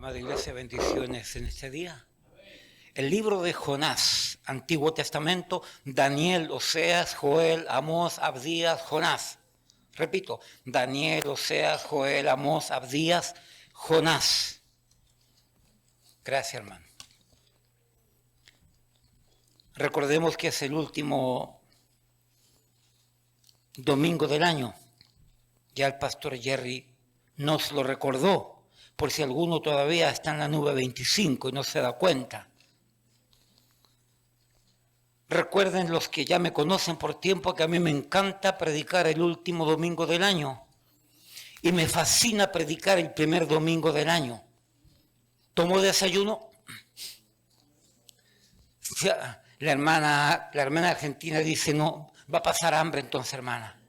Amada Iglesia, bendiciones en este día. El libro de Jonás, Antiguo Testamento, Daniel, Oseas, Joel, Amós, Abdías, Jonás. Repito, Daniel, Oseas, Joel, Amós, Abdías, Jonás. Gracias, hermano. Recordemos que es el último domingo del año. Ya el pastor Jerry nos lo recordó, por si alguno todavía está en la nube 25 y no se da cuenta. Recuerden los que ya me conocen por tiempo que a mí me encanta predicar el último domingo del año y me fascina predicar el primer domingo del año. ¿Tomó desayuno? La hermana argentina dice, no, va a pasar hambre entonces, hermana.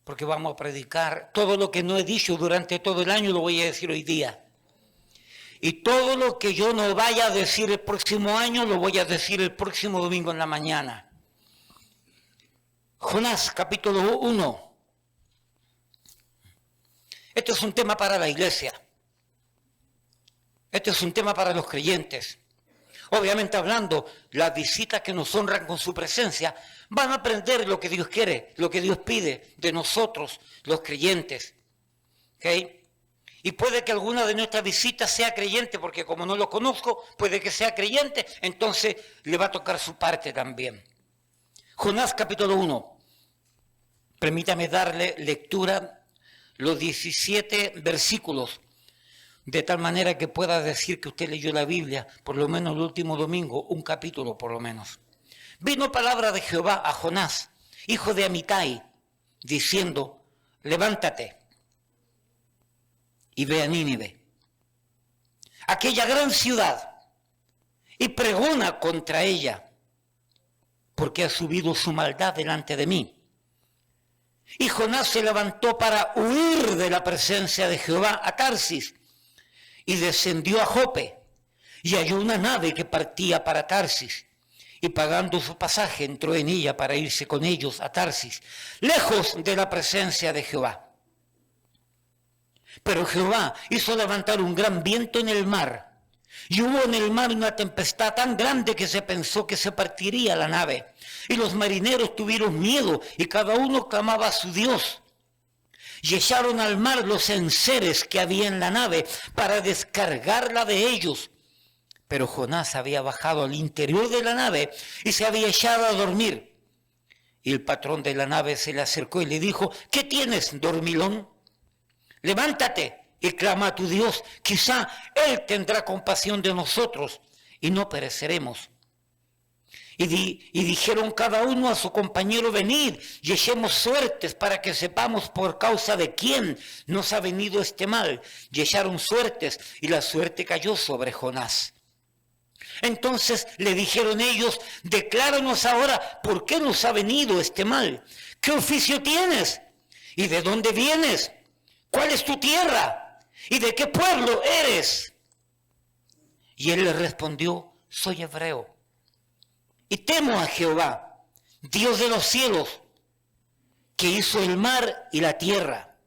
Porque vamos a predicar todo lo que no he dicho durante todo el año, lo voy a decir hoy día. Y todo lo que yo no vaya a decir el próximo año, lo voy a decir el próximo domingo en la mañana. Jonás, capítulo 1. Este es un tema para la iglesia. Este es un tema para los creyentes. Obviamente hablando, las visitas que nos honran con su presencia van a aprender lo que Dios quiere, lo que Dios pide de nosotros, los creyentes. ¿Okay? Y puede que alguna de nuestras visitas sea creyente, porque como no lo conozco, puede que sea creyente, entonces le va a tocar su parte también. Jonás capítulo 1. Permítame darle lectura los 17 versículos, de tal manera que pueda decir que usted leyó la Biblia, por lo menos el último domingo, un capítulo por lo menos. Vino palabra de Jehová a Jonás, hijo de Amitai, diciendo, levántate y ve a Nínive, aquella gran ciudad, y pregona contra ella, porque ha subido su maldad delante de mí. Y Jonás se levantó para huir de la presencia de Jehová a Tarsis, y descendió a Jope, y halló una nave que partía para Tarsis, y pagando su pasaje entró en ella para irse con ellos a Tarsis, lejos de la presencia de Jehová. Pero Jehová hizo levantar un gran viento en el mar, y hubo en el mar una tempestad tan grande que se pensó que se partiría la nave, y los marineros tuvieron miedo, y cada uno clamaba a su Dios. Y echaron al mar los enseres que había en la nave para descargarla de ellos. Pero Jonás había bajado al interior de la nave y se había echado a dormir. Y el patrón de la nave se le acercó y le dijo, ¿qué tienes, dormilón? Levántate y clama a tu Dios, quizá Él tendrá compasión de nosotros y no pereceremos. Y dijeron cada uno a su compañero, venid y echemos suertes para que sepamos por causa de quién nos ha venido este mal. Y echaron suertes y la suerte cayó sobre Jonás. Entonces le dijeron ellos, decláranos ahora por qué nos ha venido este mal. ¿Qué oficio tienes? ¿Y de dónde vienes? ¿Cuál es tu tierra? ¿Y de qué pueblo eres? Y él le respondió, soy hebreo. Y temo a Jehová, Dios de los cielos, que hizo el mar y la tierra.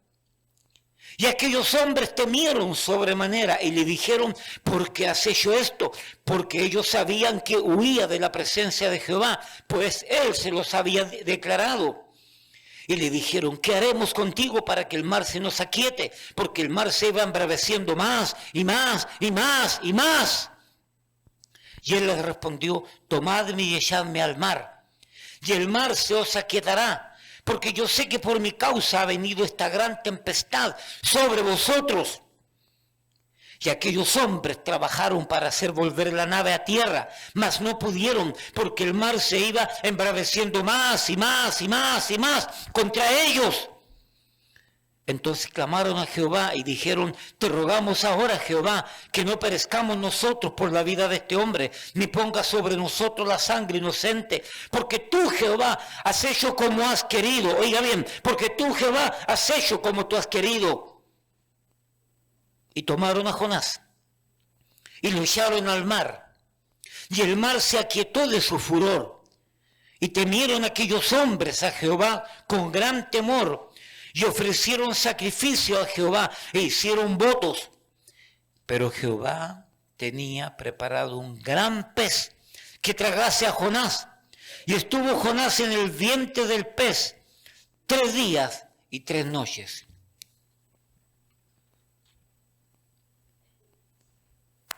Y aquellos hombres temieron sobremanera y le dijeron, ¿por qué has hecho esto? Porque ellos sabían que huía de la presencia de Jehová, pues él se los había declarado. Y le dijeron, ¿qué haremos contigo para que el mar se nos aquiete? Porque el mar se iba embraveciendo más y más y más y más. Y él les respondió, tomadme y echadme al mar, y el mar se os aquietará, porque yo sé que por mi causa ha venido esta gran tempestad sobre vosotros. Y aquellos hombres trabajaron para hacer volver la nave a tierra, mas no pudieron, porque el mar se iba embraveciendo más y más y más y más contra ellos. Entonces clamaron a Jehová y dijeron, te rogamos ahora, Jehová, que no perezcamos nosotros por la vida de este hombre, ni pongas sobre nosotros la sangre inocente, porque tú, Jehová, has hecho como has querido. Oiga bien, porque tú, Jehová, has hecho como tú has querido. Y tomaron a Jonás y lo echaron al mar, y el mar se aquietó de su furor. Y temieron aquellos hombres a Jehová con gran temor, y ofrecieron sacrificio a Jehová e hicieron votos. Pero Jehová tenía preparado un gran pez que tragase a Jonás. Y estuvo Jonás en el vientre del pez 3 días y 3 noches.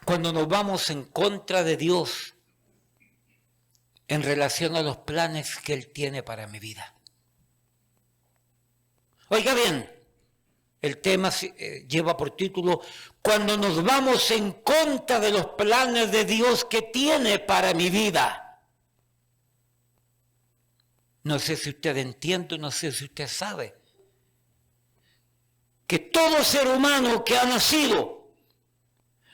Cuando nos vamos en contra de Dios en relación a los planes que Él tiene para mi vida. Oiga bien, el tema lleva por título: cuando nos vamos en contra de los planes de Dios que tiene para mi vida. No sé si usted entiende, no sé si usted sabe que todo ser humano que ha nacido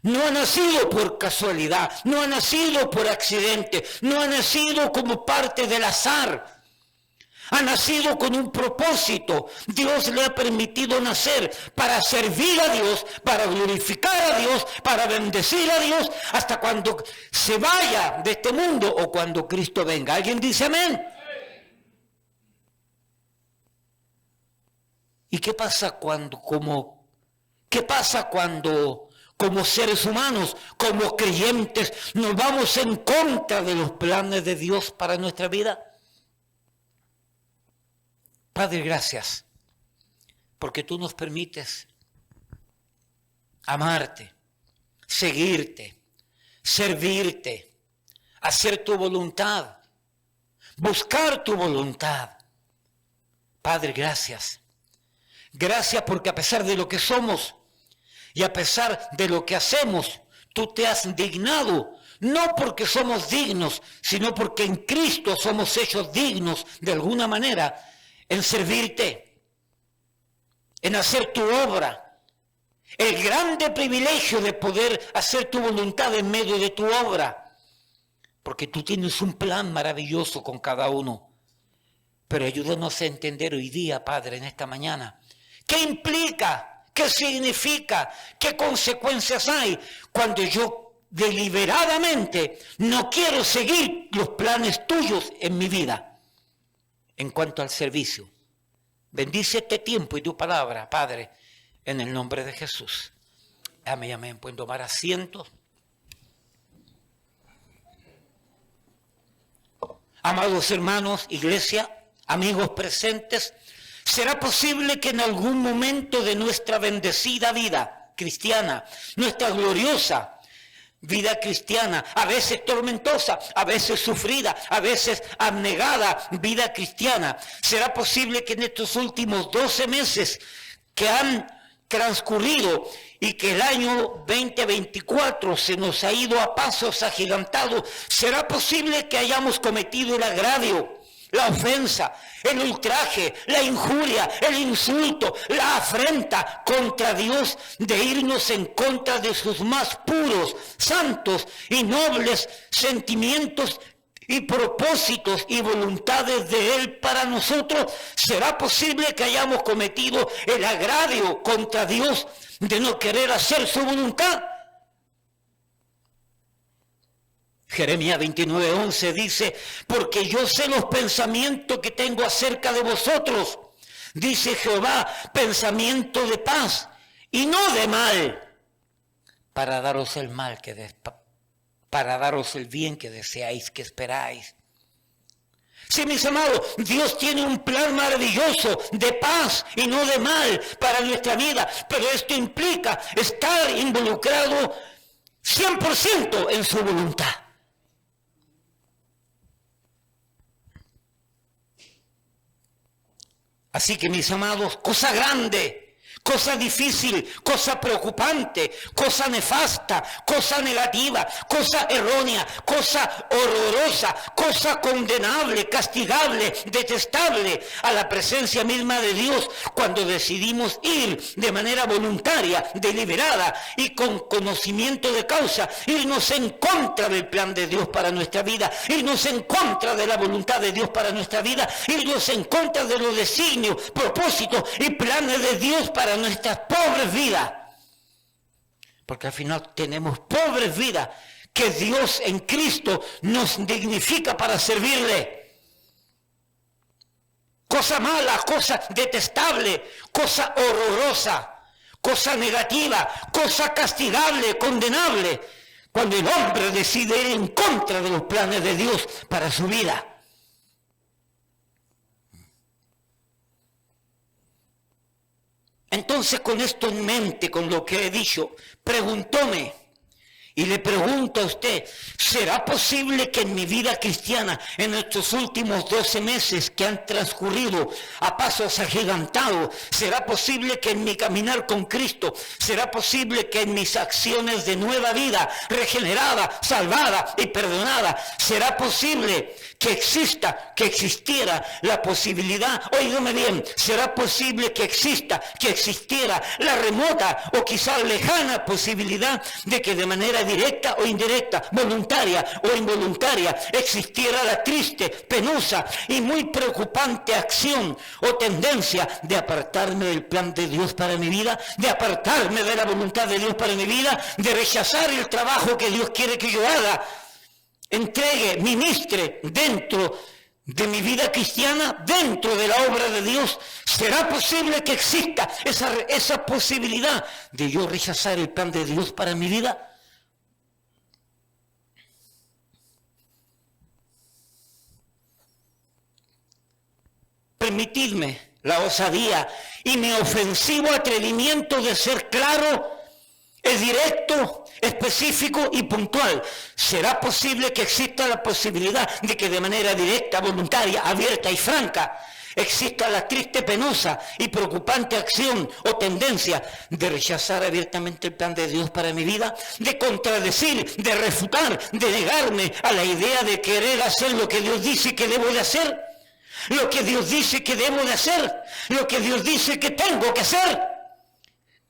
no ha nacido por casualidad, no ha nacido por accidente, no ha nacido como parte del azar. Ha nacido con un propósito. Dios le ha permitido nacer para servir a Dios, para glorificar a Dios, para bendecir a Dios, hasta cuando se vaya de este mundo o cuando Cristo venga. ¿Alguien dice amén? ¿Y qué pasa cuando, como seres humanos, como creyentes, nos vamos en contra de los planes de Dios para nuestra vida? Padre, gracias, porque tú nos permites amarte, seguirte, servirte, hacer tu voluntad, buscar tu voluntad. Padre, gracias. Gracias porque a pesar de lo que somos y a pesar de lo que hacemos, tú te has dignado, no porque somos dignos, sino porque en Cristo somos hechos dignos de alguna manera, en servirte, en hacer tu obra. El grande privilegio de poder hacer tu voluntad en medio de tu obra, porque tú tienes un plan maravilloso con cada uno. Pero ayúdanos a entender hoy día, Padre, en esta mañana, ¿qué implica? ¿Qué significa? ¿Qué consecuencias hay cuando yo deliberadamente no quiero seguir los planes tuyos en mi vida? En cuanto al servicio, bendice este tiempo y tu palabra, Padre, en el nombre de Jesús. Amén, amén. Pueden tomar asiento. Amados hermanos, iglesia, amigos presentes, ¿será posible que en algún momento de nuestra bendecida vida cristiana, nuestra gloriosa vida cristiana, a veces tormentosa, a veces sufrida, a veces abnegada vida cristiana, será posible que en estos últimos 12 meses que han transcurrido y que el año 2024 se nos ha ido a pasos agigantados, será posible que hayamos cometido el agravio, la ofensa, el ultraje, la injuria, el insulto, la afrenta contra Dios, de irnos en contra de sus más puros, santos y nobles sentimientos y propósitos y voluntades de Él para nosotros? ¿Será posible que hayamos cometido el agravio contra Dios de no querer hacer su voluntad? Jeremías 29:11 dice: porque yo sé los pensamientos que tengo acerca de vosotros, dice Jehová, pensamiento de paz y no de mal, para daros el bien que deseáis, que esperáis. Sí, mis amados, Dios tiene un plan maravilloso de paz y no de mal para nuestra vida, pero esto implica estar involucrado 100% en su voluntad. Así que, mis amados, cosa grande, cosa difícil, cosa preocupante, cosa nefasta, cosa negativa, cosa errónea, cosa horrorosa, cosa condenable, castigable, detestable a la presencia misma de Dios, cuando decidimos ir de manera voluntaria, deliberada y con conocimiento de causa, irnos en contra del plan de Dios para nuestra vida, irnos en contra de la voluntad de Dios para nuestra vida, irnos en contra de los designios, propósitos y planes de Dios para nuestras pobres vidas, porque al final tenemos pobres vidas que Dios en Cristo nos dignifica para servirle. Cosa mala, cosa detestable, cosa horrorosa, cosa negativa, cosa castigable, condenable, cuando el hombre decide ir en contra de los planes de Dios para su vida. Entonces, con esto en mente, con lo que he dicho, preguntóme, y le pregunto a usted, ¿será posible que en mi vida cristiana, en estos últimos 12 meses que han transcurrido a pasos agigantados, será posible que en mi caminar con Cristo, será posible que en mis acciones de nueva vida, regenerada, salvada y perdonada, será posible que existiera la posibilidad, óigame bien, será posible que existiera la remota o quizás lejana posibilidad de que de manera directa o indirecta, voluntaria o involuntaria, existiera la triste, penosa y muy preocupante acción o tendencia de apartarme del plan de Dios para mi vida, de apartarme de la voluntad de Dios para mi vida, de rechazar el trabajo que Dios quiere que yo haga, entregue, ministre dentro de mi vida cristiana, dentro de la obra de Dios. ¿Será posible que exista esa posibilidad de yo rechazar el plan de Dios para mi vida? Permitidme la osadía y mi ofensivo atrevimiento de ser claro, directo, específico y puntual. ¿Será posible que exista la posibilidad de que de manera directa, voluntaria, abierta y franca exista la triste, penosa y preocupante acción o tendencia de rechazar abiertamente el plan de Dios para mi vida, de contradecir, de refutar, de negarme a la idea de querer hacer lo que Dios dice que debo de hacer? Lo que Dios dice que debo de hacer, lo que Dios dice que tengo que hacer,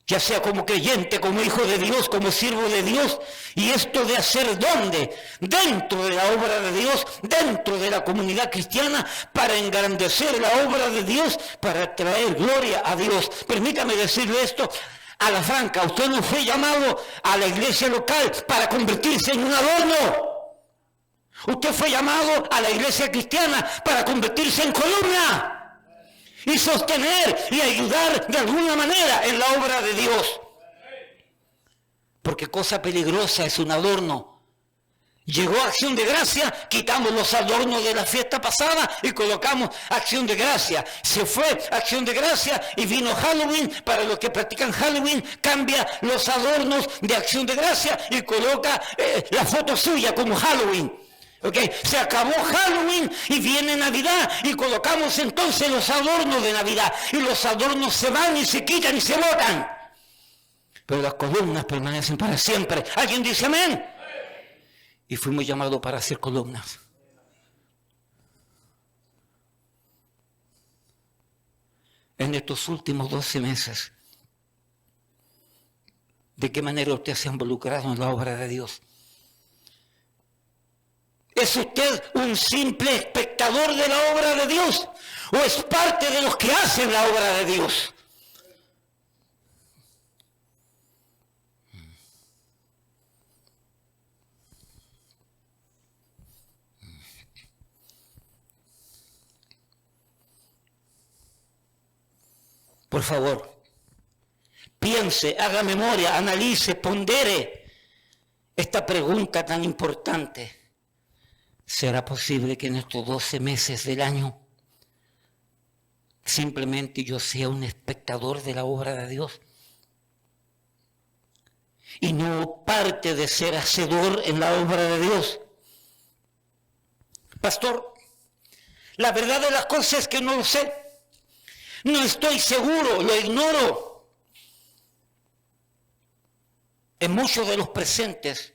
ya sea como creyente, como hijo de Dios, como siervo de Dios. Y esto de hacer ¿dónde? Dentro de la obra de Dios, dentro de la comunidad cristiana, para engrandecer la obra de Dios, para traer gloria a Dios. Permítame decirle esto a la franca, usted no fue llamado a la iglesia local para convertirse en un adorno. Usted fue llamado a la iglesia cristiana para convertirse en columna y sostener y ayudar de alguna manera en la obra de Dios. Porque cosa peligrosa es un adorno. Llegó Acción de Gracia, quitamos los adornos de la fiesta pasada y colocamos Acción de Gracia. Se fue Acción de Gracia y vino Halloween. Para los que practican Halloween, cambia los adornos de Acción de Gracia y coloca la foto suya como Halloween. Okay. Se acabó Halloween y viene Navidad y colocamos entonces los adornos de Navidad y los adornos se van y se quitan y se botan, pero las columnas permanecen para siempre. ¿Alguien dice amén? Y fuimos llamados para hacer columnas. En estos últimos 12 meses, ¿de qué manera usted se ha involucrado en la obra de Dios? ¿Es usted un simple espectador de la obra de Dios? ¿O es parte de los que hacen la obra de Dios? Por favor, piense, haga memoria, analice, pondere esta pregunta tan importante. ¿Será posible que en estos 12 meses del año simplemente yo sea un espectador de la obra de Dios y no parte de ser hacedor en la obra de Dios? Pastor, la verdad de las cosas es que no lo sé. No estoy seguro, lo ignoro. En muchos de los presentes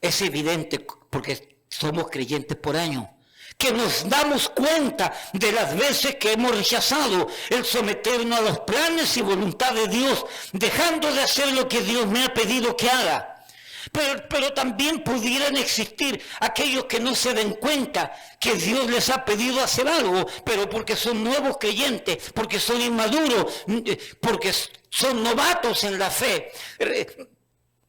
es evidente, porque somos creyentes por año, que nos damos cuenta de las veces que hemos rechazado el someternos a los planes y voluntad de Dios, dejando de hacer lo que Dios me ha pedido que haga. Pero también pudieran existir aquellos que no se den cuenta que Dios les ha pedido hacer algo, pero porque son nuevos creyentes, porque son inmaduros, porque son novatos en la fe,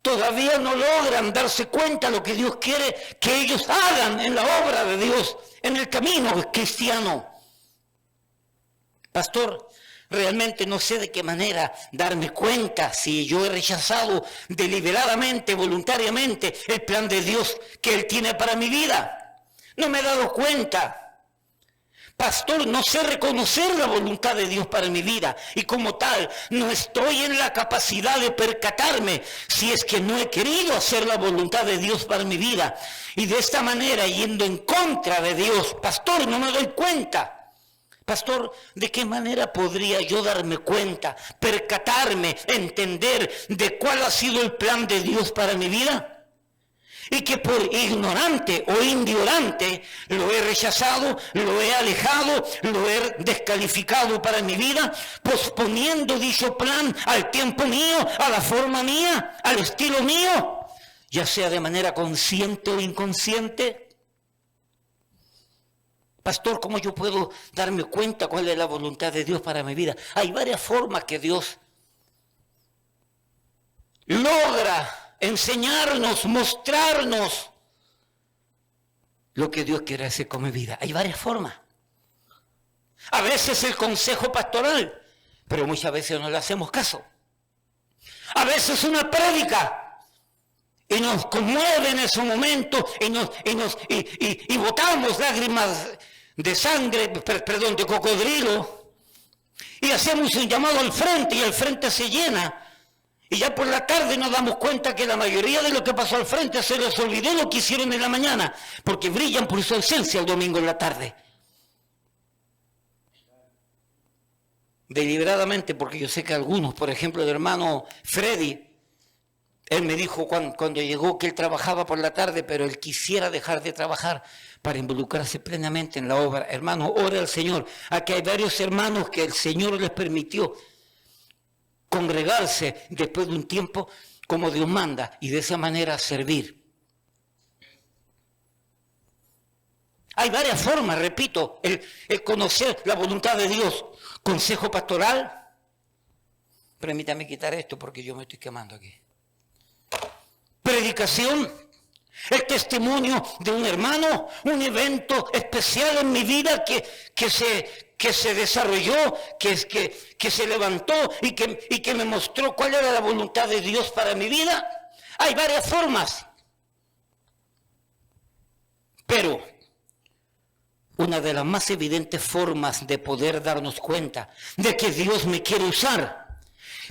todavía no logran darse cuenta de lo que Dios quiere que ellos hagan en la obra de Dios, en el camino cristiano. Pastor, Realmente no sé de qué manera darme cuenta si yo he rechazado deliberadamente, voluntariamente, el plan de Dios que Él tiene para mi vida. No me he dado cuenta. Pastor, no sé reconocer la voluntad de Dios para mi vida y como tal no estoy en la capacidad de percatarme si es que no he querido hacer la voluntad de Dios para mi vida. Y de esta manera, yendo en contra de Dios, pastor, no me doy cuenta. Pastor, ¿de qué manera podría yo darme cuenta, percatarme, entender de cuál ha sido el plan de Dios para mi vida? Y que por ignorante o indolente lo he rechazado, lo he alejado, lo he descalificado para mi vida, posponiendo dicho plan al tiempo mío, a la forma mía, al estilo mío, ya sea de manera consciente o inconsciente. Pastor, ¿cómo yo puedo darme cuenta cuál es la voluntad de Dios para mi vida? Hay varias formas que Dios logra enseñarnos, mostrarnos lo que Dios quiere hacer con mi vida. Hay varias formas. A veces el consejo pastoral, pero muchas veces no le hacemos caso. A veces una prédica y nos conmueve en ese momento y botamos lágrimas de sangre, perdón, de cocodrilo, y hacemos un llamado al frente y el frente se llena. Y ya por la tarde nos damos cuenta que la mayoría de lo que pasó al frente se les olvidó lo que hicieron en la mañana, porque brillan por su ausencia el domingo en la tarde. Deliberadamente, porque yo sé que algunos, por ejemplo el hermano Freddy, él me dijo cuando llegó que él trabajaba por la tarde, pero él quisiera dejar de trabajar para involucrarse plenamente en la obra. Hermano, ore al Señor. Aquí hay varios hermanos que el Señor les permitió congregarse después de un tiempo como Dios manda y de esa manera servir. Hay varias formas, repito, el conocer la voluntad de Dios. Consejo pastoral. Permítame quitar esto porque yo me estoy quemando aquí. Predicación. El testimonio de un hermano, un evento especial en mi vida que se desarrolló, que se levantó y que me mostró cuál era la voluntad de Dios para mi vida. Hay varias formas. Pero una de las más evidentes formas de poder darnos cuenta de que Dios me quiere usar,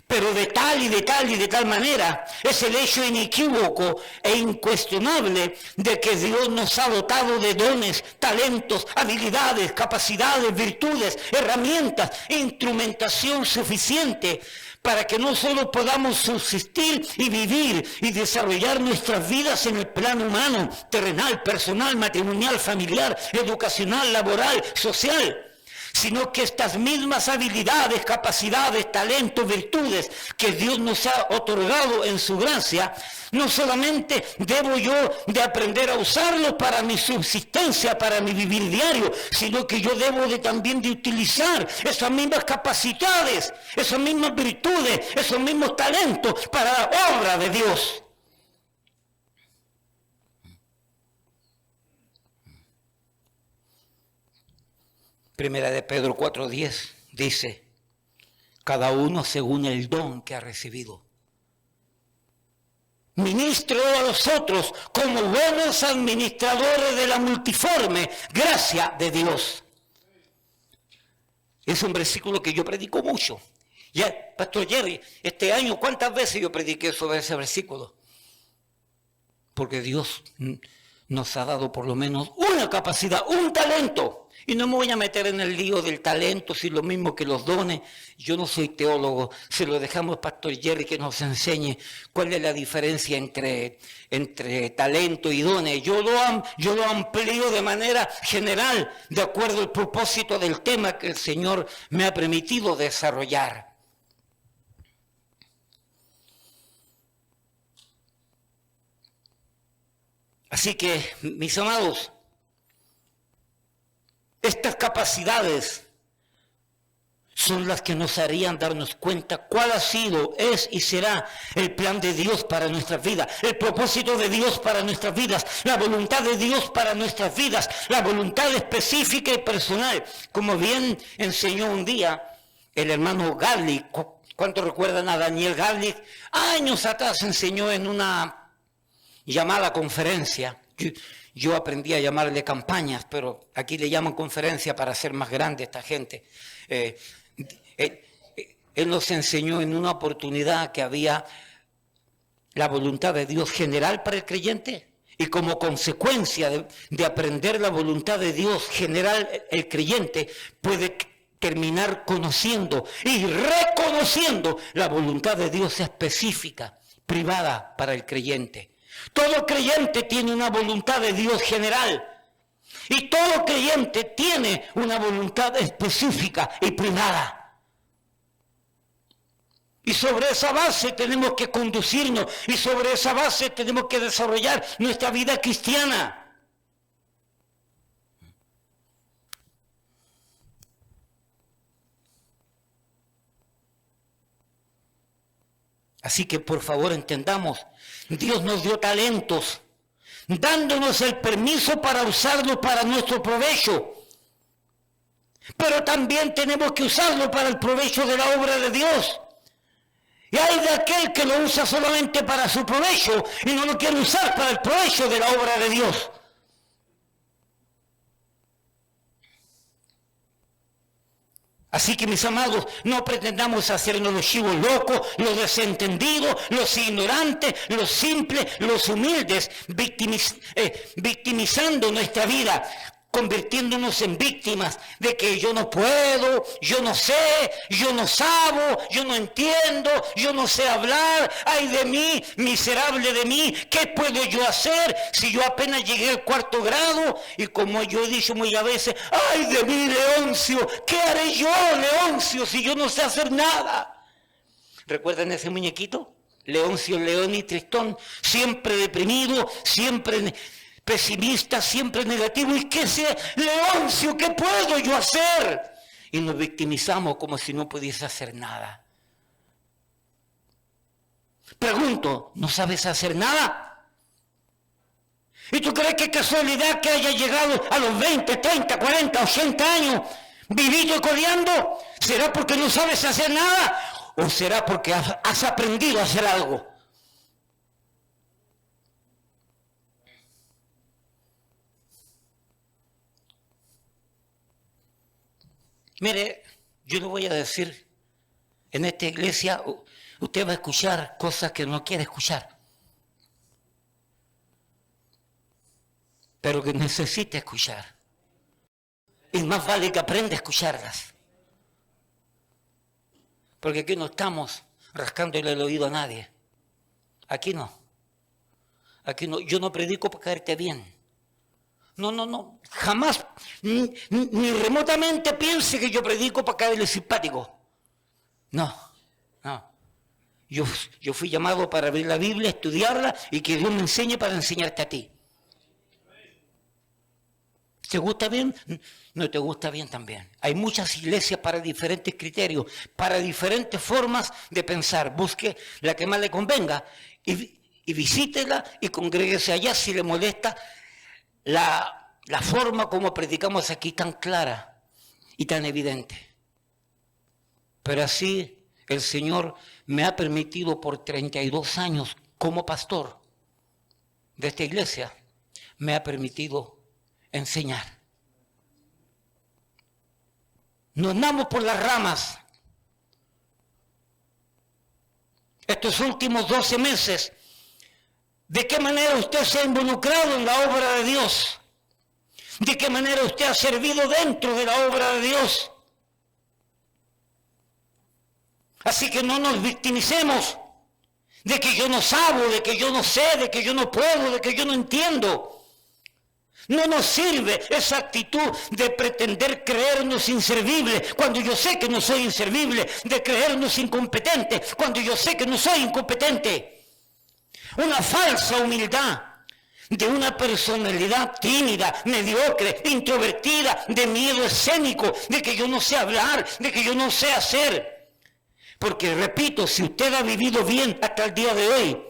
pero de tal y de tal y de tal manera, es el hecho inequívoco e incuestionable de que Dios nos ha dotado de dones, talentos, habilidades, capacidades, virtudes, herramientas, instrumentación suficiente para que no solo podamos subsistir y vivir y desarrollar nuestras vidas en el plano humano, terrenal, personal, matrimonial, familiar, educacional, laboral, social, sino que estas mismas habilidades, capacidades, talentos, virtudes que Dios nos ha otorgado en su gracia, no solamente debo yo de aprender a usarlos para mi subsistencia, para mi vivir diario, sino que yo debo de también de utilizar esas mismas capacidades, esas mismas virtudes, esos mismos talentos para la obra de Dios. Primera de Pedro 4:10 dice, cada uno según el don que ha recibido. Ministro a los otros como buenos administradores de la multiforme gracia de Dios. Es un versículo que yo predico mucho. Ya, Pastor Jerry, este año, ¿cuántas veces yo prediqué sobre ese versículo? Porque Dios nos ha dado por lo menos una capacidad, un talento. Y no me voy a meter en el lío del talento, si lo mismo que los dones. Yo no soy teólogo, se lo dejamos al Pastor Jerry que nos enseñe cuál es la diferencia entre talento y dones. Yo lo amplío de manera general, de acuerdo al propósito del tema que el Señor me ha permitido desarrollar. Así que, mis amados, estas capacidades son las que nos harían darnos cuenta cuál ha sido, es y será el plan de Dios para nuestras vidas, el propósito de Dios para nuestras vidas, la voluntad de Dios para nuestras vidas, la voluntad específica y personal. Como bien enseñó un día el hermano Garlic, ¿cuántos recuerdan a Daniel Garlic? Años atrás enseñó en una llamada conferencia. Yo aprendí a llamarle campañas, pero aquí le llaman conferencia para hacer más grande esta gente. Él nos enseñó en una oportunidad que había la voluntad de Dios general para el creyente, y como consecuencia de aprender la voluntad de Dios general, el creyente puede terminar conociendo y reconociendo la voluntad de Dios específica, privada para el creyente. Todo creyente tiene una voluntad de Dios general, y todo creyente tiene una voluntad específica y privada. Y sobre esa base tenemos que conducirnos, y sobre esa base tenemos que desarrollar nuestra vida cristiana. Así que por favor entendamos, Dios nos dio talentos, dándonos el permiso para usarlos para nuestro provecho. Pero también tenemos que usarlo para el provecho de la obra de Dios. Y hay de aquel que lo usa solamente para su provecho y no lo quiere usar para el provecho de la obra de Dios. Así que, mis amados, no pretendamos hacernos los chivos locos, los desentendidos, los ignorantes, los simples, los humildes, victimizando nuestra vida, convirtiéndonos en víctimas de que yo no puedo, yo no sé, yo no sabo, yo no entiendo, yo no sé hablar, ay de mí, miserable de mí, ¿qué puedo yo hacer si yo apenas llegué al 4º grado? Y como yo he dicho muchas veces, ay de mí, Leoncio, ¿qué haré yo, Leoncio, si yo no sé hacer nada? ¿Recuerdan ese muñequito? Leoncio, León y Tristón, siempre deprimido, siempre pesimista, siempre negativo. ¿Y qué sé, Leoncio, qué puedo yo hacer? Y nos victimizamos como si no pudiese hacer nada. Pregunto, ¿no sabes hacer nada? ¿Y tú crees que casualidad que haya llegado a los 20, 30, 40, 80 años, vivito y coleando? ¿Será porque no sabes hacer nada? ¿O será porque has aprendido a hacer algo? Mire, yo le voy a decir, en esta iglesia usted va a escuchar cosas que no quiere escuchar, pero que necesita escuchar. Y más vale que aprenda a escucharlas. Porque aquí no estamos rascándole el oído a nadie. Aquí no. Aquí no. Yo no predico para caerte bien. No, jamás, ni remotamente piense que yo predico para caerle simpático. No. Yo fui llamado para abrir la Biblia, estudiarla y que Dios me enseñe para enseñarte a ti. ¿Te gusta bien? No te gusta bien también. Hay muchas iglesias para diferentes criterios, para diferentes formas de pensar. Busque la que más le convenga y visítela y congréguese allá si le molesta la forma como predicamos aquí tan clara y tan evidente. Pero así el Señor me ha permitido por 32 años como pastor de esta iglesia, me ha permitido enseñar. No andamos por las ramas. Estos últimos 12 meses, ¿de qué manera usted se ha involucrado en la obra de Dios? ¿De qué manera usted ha servido dentro de la obra de Dios? Así que no nos victimicemos de que yo no sabo, de que yo no sé, de que yo no puedo, de que yo no entiendo. No nos sirve esa actitud de pretender creernos inservibles cuando yo sé que no soy inservible, de creernos incompetentes cuando yo sé que no soy incompetente. Una falsa humildad de una personalidad tímida, mediocre, introvertida, de miedo escénico, de que yo no sé hablar, de que yo no sé hacer. Porque repito, si usted ha vivido bien hasta el día de hoy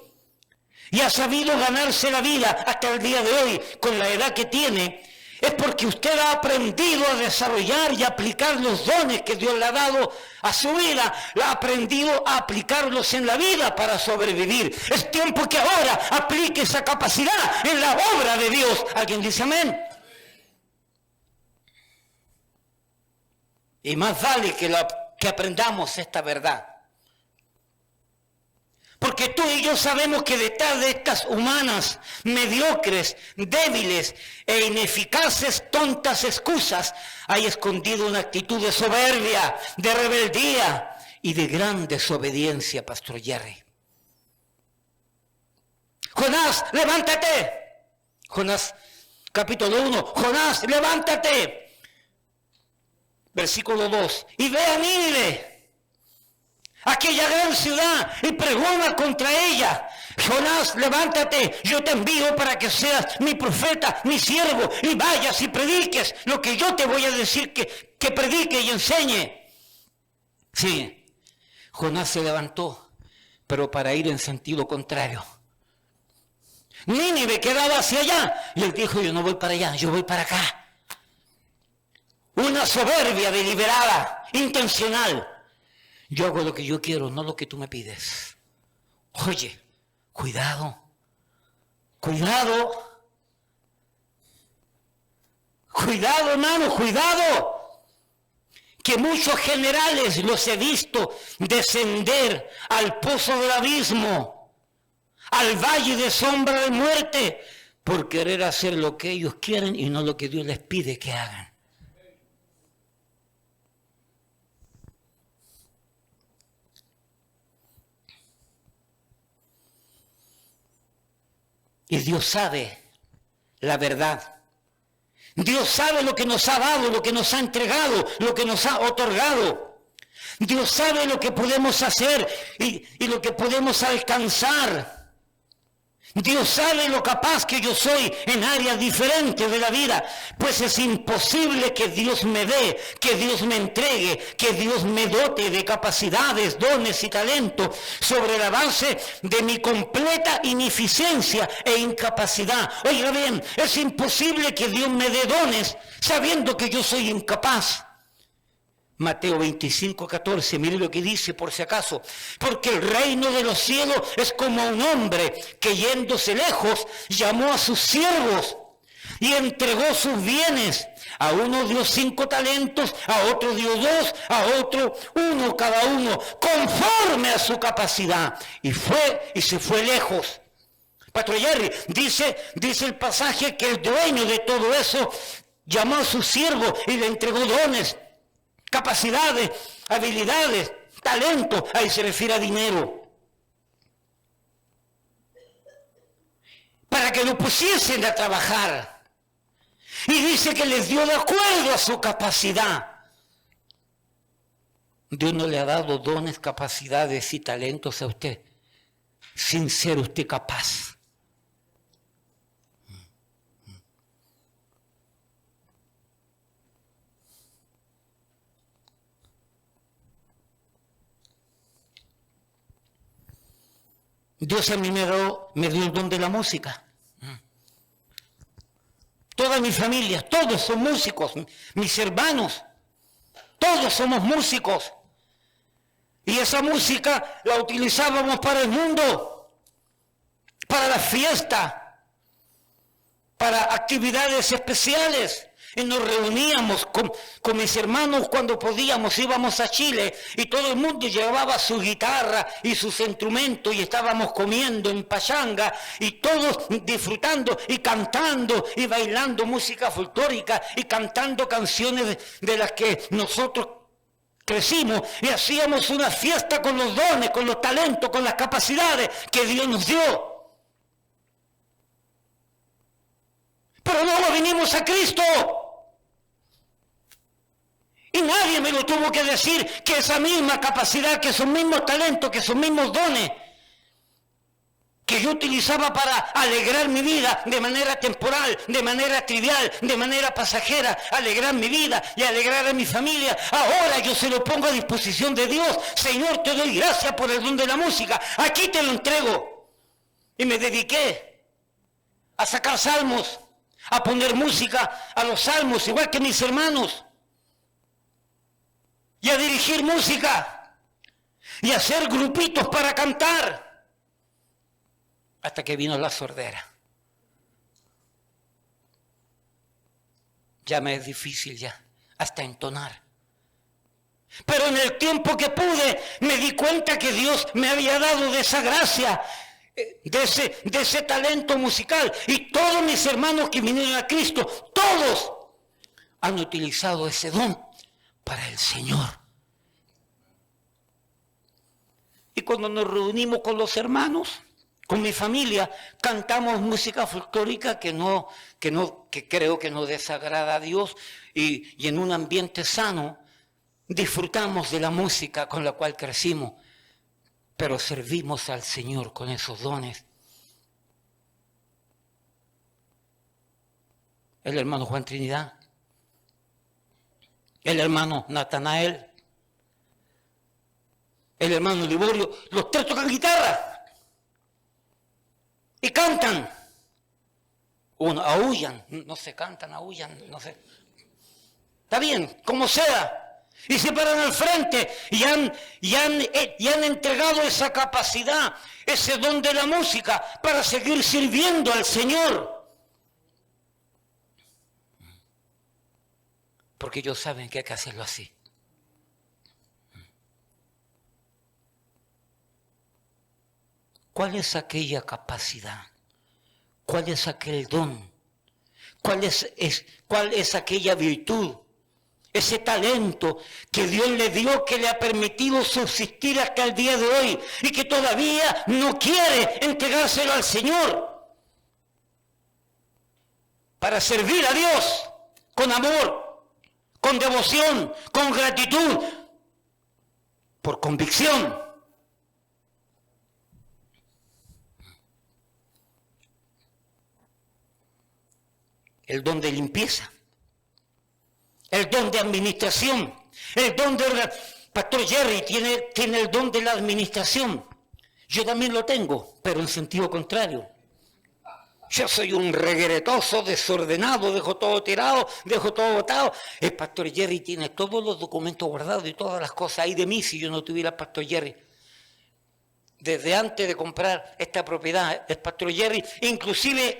y ha sabido ganarse la vida hasta el día de hoy con la edad que tiene, es porque usted ha aprendido a desarrollar y aplicar los dones que Dios le ha dado a su vida. Ha aprendido a aplicarlos en la vida para sobrevivir. Es tiempo que ahora aplique esa capacidad en la obra de Dios. ¿Alguien dice amén? Y más vale que aprendamos esta verdad. Porque tú y yo sabemos que detrás de estas humanas, mediocres, débiles e ineficaces, tontas excusas, hay escondido una actitud de soberbia, de rebeldía y de gran desobediencia, Pastor Jerry. Jonás, levántate. Jonás, capítulo 1. Jonás, levántate. Versículo 2. Y ve a Nínive, aquella gran ciudad, y pregona contra ella. Jonás, levántate, yo te envío para que seas mi profeta, mi siervo, y vayas y prediques lo que yo te voy a decir que predique y enseñe. Sí, Jonás se levantó, pero para ir en sentido contrario. Nínive quedaba hacia allá, y él dijo, yo no voy para allá, yo voy para acá. Una soberbia deliberada, intencional. Yo hago lo que yo quiero, no lo que tú me pides. Oye, cuidado, cuidado, cuidado, hermano, cuidado. Que muchos generales los he visto descender al pozo del abismo, al valle de sombra de muerte, por querer hacer lo que ellos quieren y no lo que Dios les pide que hagan. Y Dios sabe la verdad. Dios sabe lo que nos ha dado, lo que nos ha entregado, lo que nos ha otorgado. Dios sabe lo que podemos hacer y lo que podemos alcanzar. Dios sabe lo capaz que yo soy en áreas diferentes de la vida, pues es imposible que Dios me dé, que Dios me entregue, que Dios me dote de capacidades, dones y talentos sobre la base de mi completa ineficiencia e incapacidad. Oiga bien, es imposible que Dios me dé dones sabiendo que yo soy incapaz. Mateo 25:14, mire lo que dice por si acaso. Porque el reino de los cielos es como un hombre que yéndose lejos llamó a sus siervos y entregó sus bienes. A uno dio 5 talentos, a otro dio 2, a otro 1 cada uno, conforme a su capacidad. Y se fue lejos. Pastor Jerry, dice el pasaje que el dueño de todo eso llamó a sus siervos y le entregó dones, capacidades, habilidades, talento. Ahí se refiere a dinero. Para que lo pusiesen a trabajar. Y dice que les dio de acuerdo a su capacidad. Dios no le ha dado dones, capacidades y talentos a usted sin ser usted capaz. Dios a mí me dio el don de la música. Toda mi familia, todos son músicos, mis hermanos, todos somos músicos. Y esa música la utilizábamos para el mundo, para la fiesta, para actividades especiales. Y nos reuníamos con mis hermanos cuando podíamos, íbamos a Chile y todo el mundo llevaba su guitarra y sus instrumentos y estábamos comiendo en pachanga y todos disfrutando y cantando y bailando música folclórica y cantando canciones de las que nosotros crecimos y hacíamos una fiesta con los dones, con los talentos, con las capacidades que Dios nos dio. Pero luego vinimos a Cristo. Y nadie me lo tuvo que decir que esa misma capacidad, que esos mismos talentos, que esos mismos dones que yo utilizaba para alegrar mi vida de manera temporal, de manera trivial, de manera pasajera, alegrar mi vida y alegrar a mi familia, ahora yo se lo pongo a disposición de Dios. Señor, te doy gracias por el don de la música, aquí te lo entrego. Y me dediqué a sacar salmos, a poner música a los salmos, igual que mis hermanos, y a dirigir música, y a hacer grupitos para cantar, hasta que vino la sordera. Ya me es difícil ya, hasta entonar. Pero en el tiempo que pude, me di cuenta que Dios me había dado de esa gracia, de ese talento musical. Y todos mis hermanos que vinieron a Cristo, todos han utilizado ese don para el Señor. Y cuando nos reunimos con los hermanos, con mi familia, cantamos música folclórica que creo que no desagrada a Dios, y en un ambiente sano disfrutamos de la música con la cual crecimos, pero servimos al Señor con esos dones. El hermano Juan Trinidad, el hermano Natanael, el hermano Liborio, los tres tocan guitarra y cantan. Uno, aúllan, no se cantan, aúllan, no sé. Está bien, como sea. Y se paran al frente y han entregado esa capacidad, ese don de la música para seguir sirviendo al Señor. Porque ellos saben que hay que hacerlo así. ¿Cuál es aquella capacidad? ¿Cuál es aquel don? ¿Cuál es aquella virtud? Ese talento que Dios le dio, que le ha permitido subsistir hasta el día de hoy y que todavía no quiere entregárselo al Señor para servir a Dios con amor, con devoción, con gratitud, por convicción. El don de limpieza, el don de administración, el don de... Pastor Jerry tiene el don de la administración. Yo también lo tengo, pero en sentido contrario. Yo soy un regueretoso, desordenado, dejo todo tirado, dejo todo botado. El Pastor Jerry tiene todos los documentos guardados y todas las cosas ahí de mí si yo no tuviera al Pastor Jerry. Desde antes de comprar esta propiedad, el Pastor Jerry, inclusive,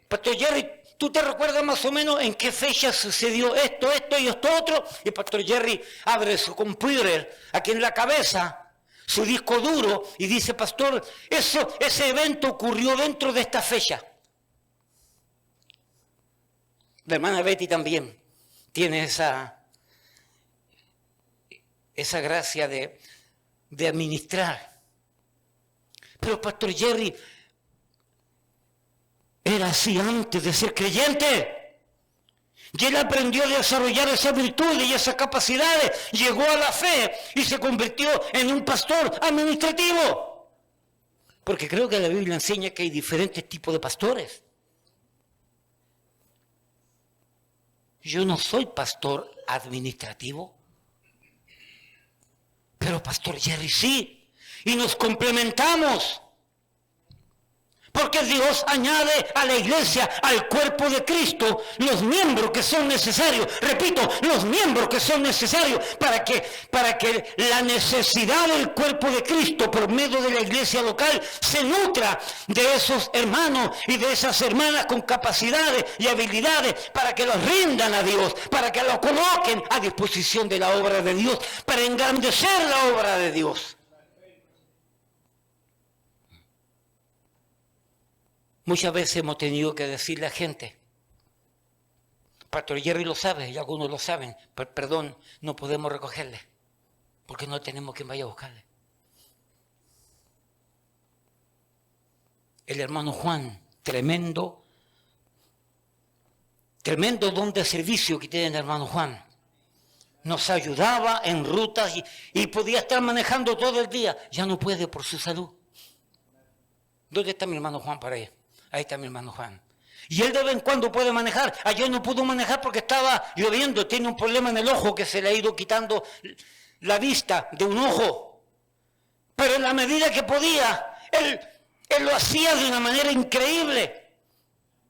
Pastor Jerry, ¿tú te recuerdas más o menos en qué fecha sucedió esto y esto otro? Y el Pastor Jerry abre su computer aquí en la cabeza, su disco duro, y dice, pastor, ese evento ocurrió dentro de esta fecha. La hermana Betty también tiene esa gracia de administrar. Pero el Pastor Jerry era así antes de ser creyente. Y él aprendió a desarrollar esas virtudes y esas capacidades. Llegó a la fe y se convirtió en un pastor administrativo. Porque creo que la Biblia enseña que hay diferentes tipos de pastores. Yo no soy pastor administrativo, pero Pastor Jerry sí. Y nos complementamos. Porque Dios añade a la iglesia, al cuerpo de Cristo, los miembros que son necesarios. Repito, los miembros que son necesarios para que la necesidad del cuerpo de Cristo por medio de la iglesia local se nutra de esos hermanos y de esas hermanas con capacidades y habilidades para que los rindan a Dios, para que los coloquen a disposición de la obra de Dios, para engrandecer la obra de Dios. Muchas veces hemos tenido que decirle a gente, Pastor Jerry lo sabe y algunos lo saben, pero perdón, no podemos recogerle, porque no tenemos quien vaya a buscarle. El hermano Juan, tremendo don de servicio que tiene el hermano Juan. Nos ayudaba en rutas y podía estar manejando todo el día. Ya no puede por su salud. ¿Dónde está mi hermano Juan para allá? Ahí está mi hermano Juan. Y él de vez en cuando puede manejar. Ayer no pudo manejar porque estaba lloviendo. Tiene un problema en el ojo que se le ha ido quitando la vista de un ojo. Pero en la medida que podía, él lo hacía de una manera increíble.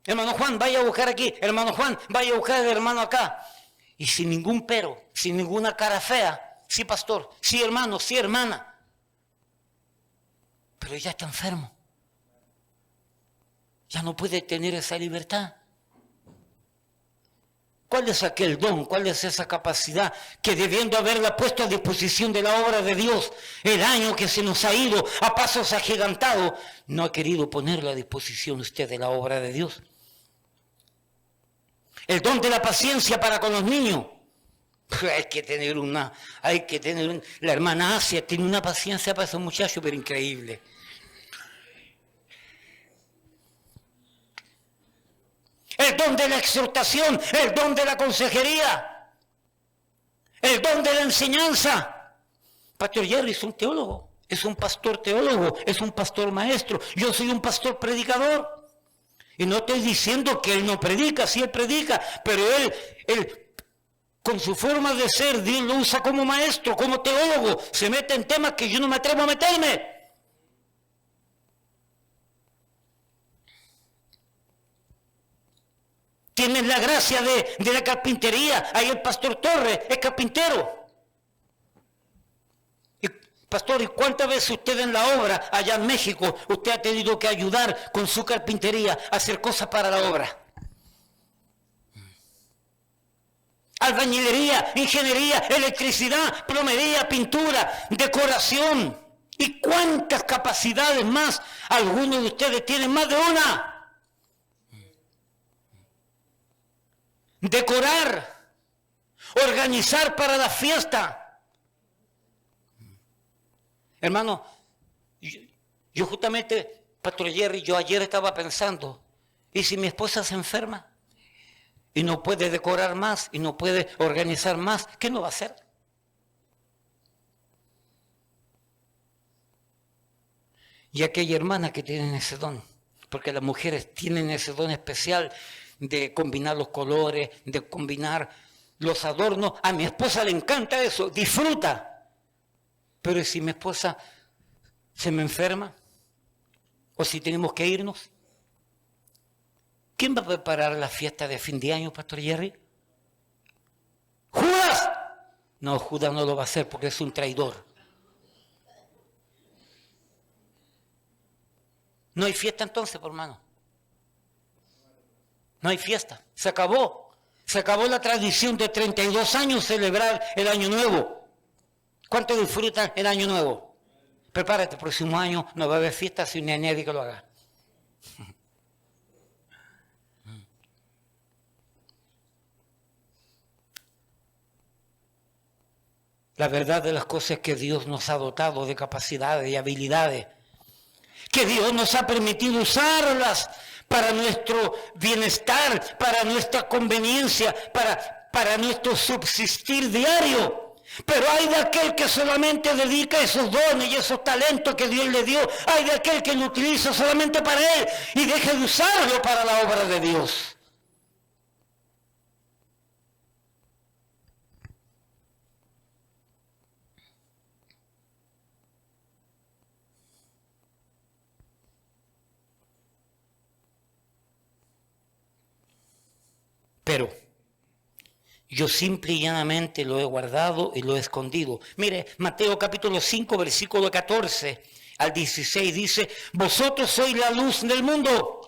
Hermano Juan, vaya a buscar aquí. Hermano Juan, vaya a buscar al hermano acá. Y sin ningún pero, sin ninguna cara fea. Sí, pastor. Sí, hermano. Sí, hermana. Pero ya está enfermo. Ya no puede tener esa libertad. ¿Cuál es aquel don? ¿Cuál es esa capacidad que debiendo haberla puesto a disposición de la obra de Dios, el año que se nos ha ido a pasos agigantados, no ha querido ponerla a disposición usted de la obra de Dios? El don de la paciencia para con los niños. La hermana Asia tiene una paciencia para esos muchachos, pero increíble. El don de la exhortación, el don de la consejería, el don de la enseñanza. Pastor Jerry es un teólogo, es un pastor teólogo, es un pastor maestro. Yo soy un pastor predicador. Y no estoy diciendo que él no predica, sí él predica, pero él con su forma de ser, Dios lo usa como maestro, como teólogo, se mete en temas que yo no me atrevo a meterme. Tienes la gracia de la carpintería. Ahí el pastor Torres es carpintero. Y, pastor, ¿y cuántas veces usted en la obra allá en México, usted ha tenido que ayudar con su carpintería a hacer cosas para la obra? Albañilería, ingeniería, electricidad, plomería, pintura, decoración. ¿Y cuántas capacidades más? Algunos de ustedes tienen más de una. Decorar, organizar para la fiesta. Hermano, yo justamente, Pastor Jerry, yo ayer estaba pensando, ¿y si mi esposa se enferma? Y no puede decorar más, y no puede organizar más, ¿qué no va a hacer? Y aquella hermana que tienen ese don, porque las mujeres tienen ese don especial de combinar los colores, de combinar los adornos. A mi esposa le encanta eso, disfruta. Pero si mi esposa se me enferma, o si tenemos que irnos, ¿quién va a preparar la fiesta de fin de año, Pastor Jerry? ¡Judas! No, Judas no lo va a hacer porque es un traidor. No hay fiesta entonces, por hermano. No hay fiesta, se acabó. Se acabó la tradición de 32 años celebrar el Año Nuevo. ¿Cuánto disfrutan el Año Nuevo? Prepárate, el próximo año no va a haber fiesta si no hay nadie que lo haga. La verdad de las cosas es que Dios nos ha dotado de capacidades y habilidades, que Dios nos ha permitido usarlas para nuestro bienestar, para nuestra conveniencia, para nuestro subsistir diario. Pero hay de aquel que solamente dedica esos dones y esos talentos que Dios le dio. Hay de aquel que lo utiliza solamente para él y deja de usarlo para la obra de Dios. Pero yo simple y llanamente lo he guardado y lo he escondido. Mire, Mateo capítulo 5, versículo 14 al 16 dice: vosotros sois la luz del mundo.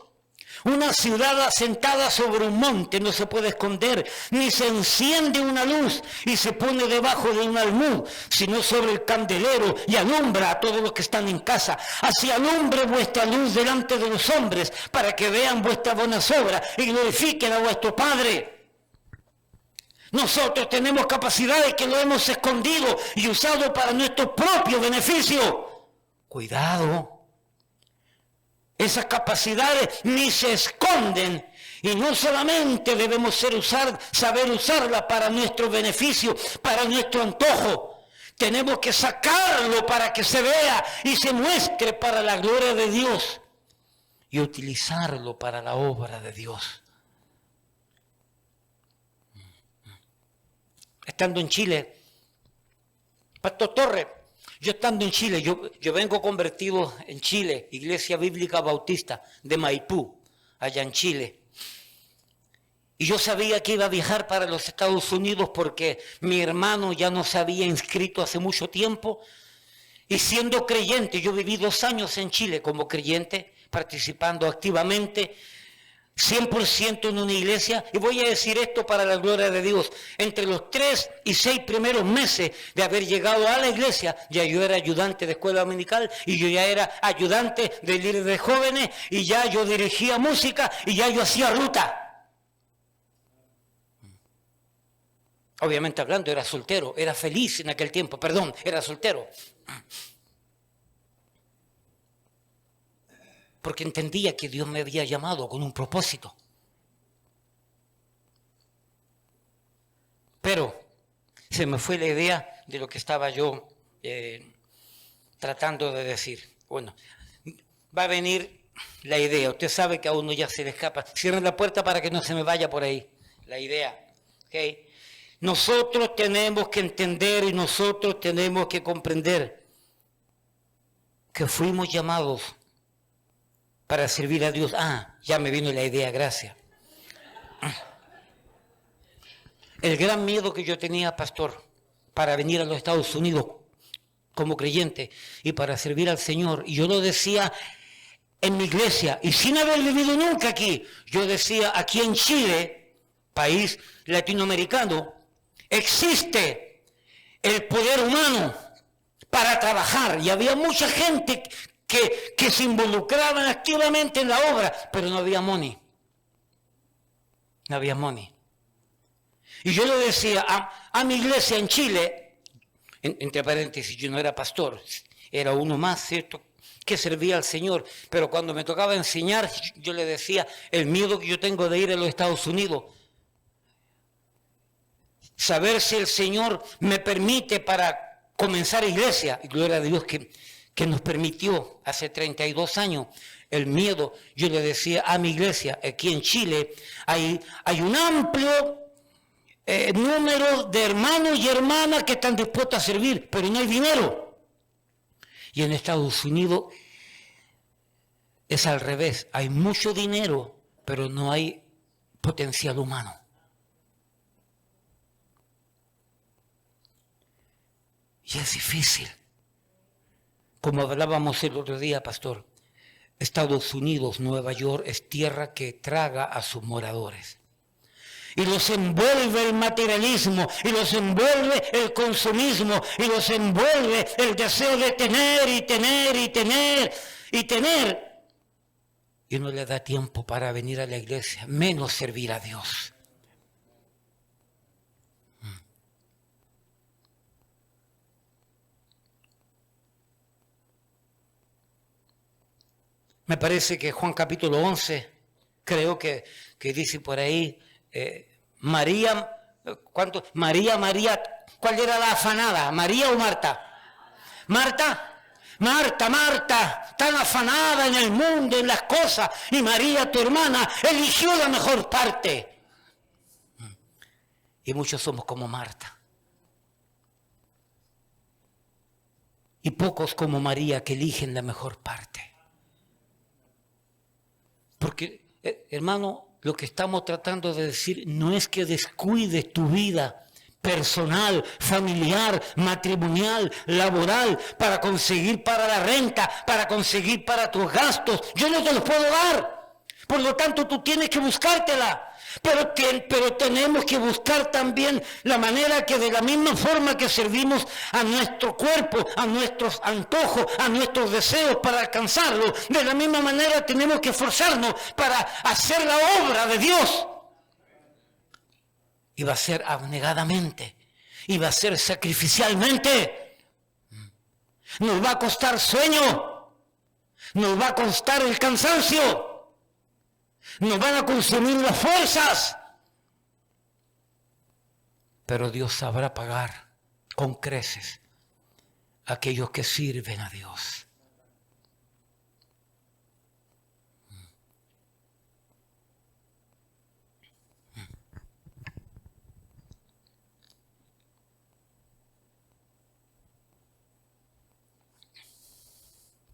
Una ciudad asentada sobre un monte no se puede esconder, ni se enciende una luz y se pone debajo de un almud, sino sobre el candelero y alumbra a todos los que están en casa. Así alumbre vuestra luz delante de los hombres, para que vean vuestras buenas obras y glorifiquen a vuestro Padre. Nosotros tenemos capacidades que lo hemos escondido y usado para nuestro propio beneficio. Cuidado. Esas capacidades ni se esconden, y no solamente debemos saber usarlas para nuestro beneficio, para nuestro antojo. Tenemos que sacarlo para que se vea y se muestre para la gloria de Dios y utilizarlo para la obra de Dios. Estando en Chile, Pastor Torres, yo estando en Chile, yo vengo convertido en Chile, Iglesia Bíblica Bautista de Maipú, allá en Chile. Y yo sabía que iba a viajar para los Estados Unidos porque mi hermano ya no se había inscrito hace mucho tiempo. Y siendo creyente, yo viví 2 años en Chile como creyente, participando activamente, 100% en una iglesia. Y voy a decir esto para la gloria de Dios. Entre los 3 y 6 primeros meses de haber llegado a la iglesia, ya yo era ayudante de escuela dominical y yo ya era ayudante de líder de jóvenes y ya yo dirigía música y ya yo hacía ruta. Obviamente hablando, era soltero, era feliz en aquel tiempo, perdón, era soltero. Porque entendía que Dios me había llamado con un propósito. Pero se me fue la idea de lo que estaba yo tratando de decir. Bueno, va a venir la idea. Usted sabe que a uno ya se le escapa. Cierren la puerta para que no se me vaya por ahí. La idea. ¿Okay? Nosotros tenemos que entender y nosotros tenemos que comprender que fuimos llamados para servir a Dios. Ya me vino la idea, gracias. El gran miedo que yo tenía, pastor, para venir a los Estados Unidos como creyente y para servir al Señor, y yo lo decía en mi iglesia, y sin haber vivido nunca aquí, yo decía, aquí en Chile, país latinoamericano, existe el poder humano para trabajar, y había mucha gente que se involucraban activamente en la obra, pero no había money. No había money. Y yo le decía a mi iglesia en Chile, entre paréntesis, yo no era pastor, era uno más, ¿cierto?, que servía al Señor, pero cuando me tocaba enseñar, yo le decía, el miedo que yo tengo de ir a los Estados Unidos, saber si el Señor me permite para comenzar iglesia, y gloria a Dios que nos permitió hace 32 años, el miedo. Yo le decía a mi iglesia, aquí en Chile, hay un amplio número de hermanos y hermanas que están dispuestos a servir, pero no hay dinero. Y en Estados Unidos es al revés, hay mucho dinero, pero no hay potencial humano. Y es difícil. Como hablábamos el otro día, pastor, Estados Unidos, Nueva York, es tierra que traga a sus moradores. Y los envuelve el materialismo, y los envuelve el consumismo, y los envuelve el deseo de tener y tener y tener y tener. Y no le da tiempo para venir a la iglesia, menos servir a Dios. Me parece que Juan capítulo 11, creo que dice por ahí, María, ¿cuál era la afanada? ¿María o Marta? Marta, tan afanada en el mundo, en las cosas, y María, tu hermana, eligió la mejor parte. Y muchos somos como Marta. Y pocos como María que eligen la mejor parte. Porque, hermano, lo que estamos tratando de decir no es que descuides tu vida personal, familiar, matrimonial, laboral, para conseguir para la renta, para conseguir para tus gastos. Yo no te los puedo dar. Por lo tanto, tú tienes que buscártela. Pero tenemos que buscar también la manera que de la misma forma que servimos a nuestro cuerpo, a nuestros antojos, a nuestros deseos para alcanzarlo, de la misma manera tenemos que esforzarnos para hacer la obra de Dios. Y va a ser abnegadamente, y va a ser sacrificialmente. Nos va a costar sueño, nos va a costar el cansancio. Nos van a consumir las fuerzas. Pero Dios sabrá pagar con creces a aquellos que sirven a Dios.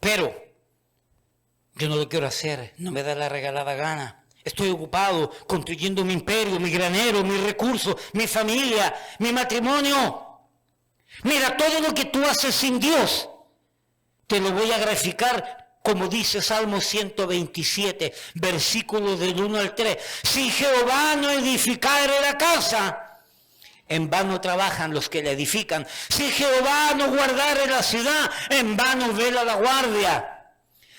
Pero yo no lo quiero hacer, no me da la regalada gana. Estoy ocupado construyendo mi imperio, mi granero, mis recursos, mi familia, mi matrimonio. Mira, todo lo que tú haces sin Dios, te lo voy a graficar como dice Salmo 127, versículos del 1 al 3. Si Jehová no edificare la casa, en vano trabajan los que la edifican. Si Jehová no guardare la ciudad, en vano vela la guardia.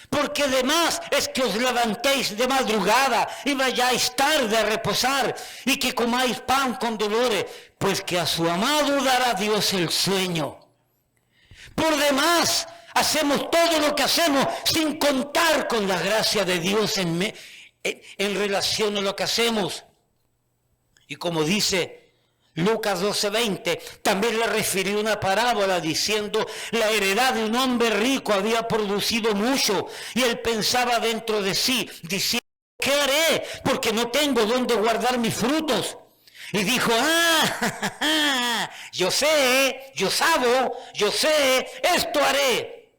Porque además es que os levantéis de madrugada y vayáis tarde a reposar y que comáis pan con dolores, pues que a su amado dará Dios el sueño. Por demás, hacemos todo lo que hacemos sin contar con la gracia de Dios en relación a lo que hacemos. Y como dice Lucas 12:20, también le refirió una parábola diciendo, la heredad de un hombre rico había producido mucho, y él pensaba dentro de sí, diciendo, ¿qué haré? Porque no tengo dónde guardar mis frutos. Y dijo, yo sé, esto haré.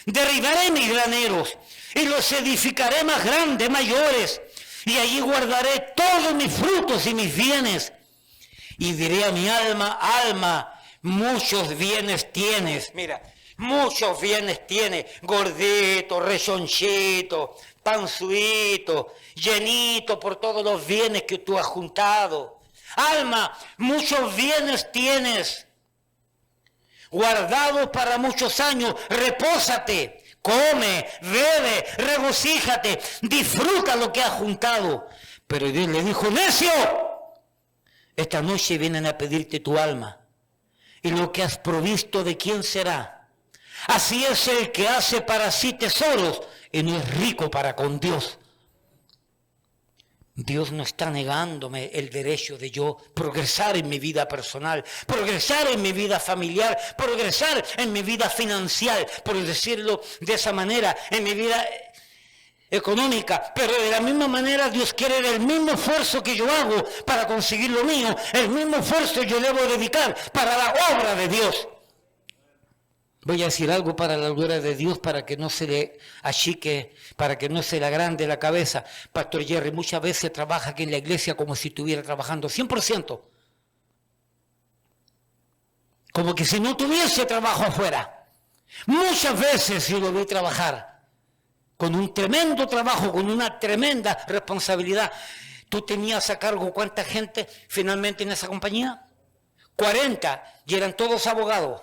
Derribaré mis graneros y los edificaré más grandes, mayores, y allí guardaré todos mis frutos y mis bienes. Y diré a mi alma, alma, muchos bienes tienes. Mira, muchos bienes tienes. Gordito, rechonchito, panzuito, llenito por todos los bienes que tú has juntado. Alma, muchos bienes tienes. Guardados para muchos años, repósate, come, bebe, regocíjate, disfruta lo que has juntado. Pero Dios le dijo, necio, esta noche vienen a pedirte tu alma, y lo que has provisto, ¿de quién será? Así es el que hace para sí tesoros y no es rico para con Dios. Dios no está negándome el derecho de yo progresar en mi vida personal, progresar en mi vida familiar, progresar en mi vida financiera, por decirlo de esa manera, en mi vida económica, pero de la misma manera Dios quiere el mismo esfuerzo que yo hago para conseguir lo mío, el mismo esfuerzo yo debo dedicar para la obra de Dios. Voy a decir algo para la gloria de Dios, para que no se le achique, para que no se le agrande la cabeza. Pastor Jerry muchas veces trabaja aquí en la iglesia como si estuviera trabajando 100%. Como que si no tuviese trabajo afuera. Muchas veces yo lo vi trabajar con un tremendo trabajo, con una tremenda responsabilidad. ¿Tú tenías a cargo cuánta gente finalmente en esa compañía? 40, y eran todos abogados.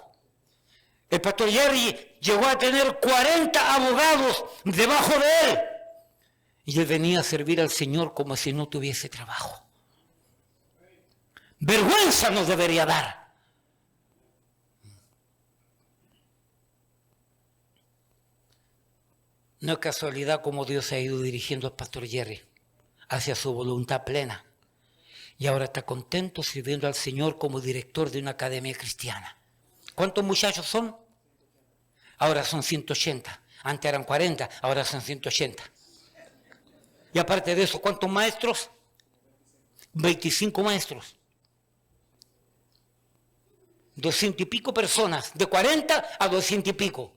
El pastor Jerry llegó a tener 40 abogados debajo de él. Y él venía a servir al Señor como si no tuviese trabajo. Vergüenza nos debería dar. No es casualidad como Dios ha ido dirigiendo al pastor Jerry hacia su voluntad plena. Y ahora está contento sirviendo al Señor como director de una academia cristiana. ¿Cuántos muchachos son? Ahora son 180. Antes eran 40, ahora son 180. Y aparte de eso, ¿cuántos maestros? 25 maestros. 200 y pico personas, de 40 a 200 y pico.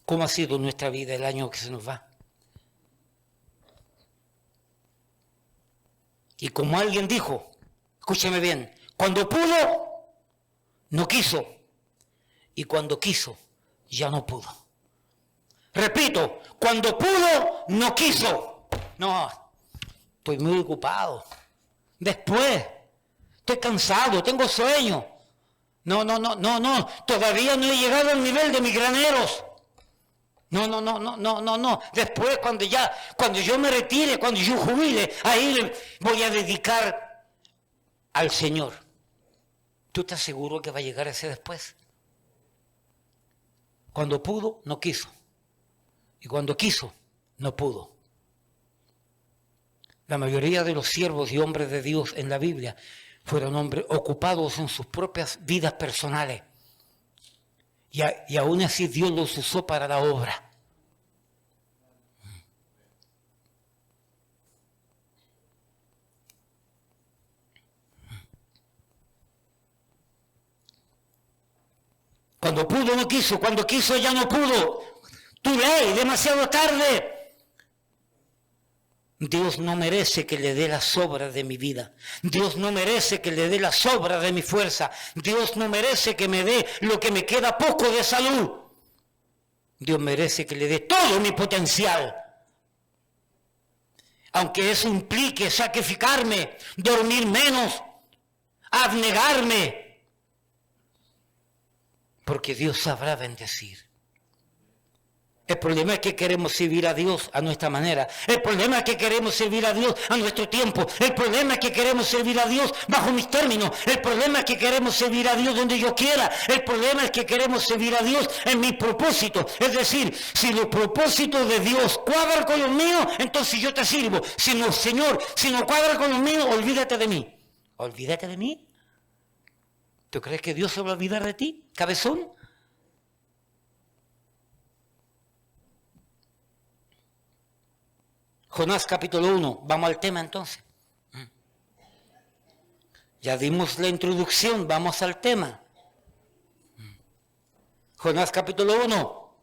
¿Cómo ha sido nuestra vida el año que se nos va? Y como alguien dijo, escúcheme bien, cuando pudo, no quiso. Y cuando quiso, ya no pudo. Repito, cuando pudo, no quiso. No, estoy muy ocupado. Después, estoy cansado, tengo sueño. No, todavía no he llegado al nivel de mis graneros. No. Después, cuando yo me retire, cuando yo jubile, ahí voy a dedicar al Señor. ¿Tú estás seguro que va a llegar ese después? Cuando pudo, no quiso. Y cuando quiso, no pudo. La mayoría de los siervos y hombres de Dios en la Biblia fueron hombres ocupados en sus propias vidas personales. Y aún así Dios los usó para la obra. Cuando pudo no quiso, cuando quiso ya no pudo. Too late, demasiado tarde. Dios no merece que le dé las sobras de mi vida. Dios no merece que le dé las sobras de mi fuerza. Dios no merece que me dé lo que me queda poco de salud. Dios merece que le dé todo mi potencial. Aunque eso implique sacrificarme, dormir menos, abnegarme. Porque Dios sabrá bendecir. El problema es que queremos servir a Dios a nuestra manera. El problema es que queremos servir a Dios a nuestro tiempo. El problema es que queremos servir a Dios bajo mis términos. El problema es que queremos servir a Dios donde yo quiera. El problema es que queremos servir a Dios en mi propósito. Es decir, si los propósitos de Dios cuadran con los míos, entonces yo te sirvo. Si no, Señor, si no cuadra con los míos, olvídate de mí. ¿Olvídate de mí? ¿Tú crees que Dios se va a olvidar de ti, cabezón? Jonás capítulo 1, vamos al tema entonces. Ya dimos la introducción, vamos al tema. Jonás capítulo 1.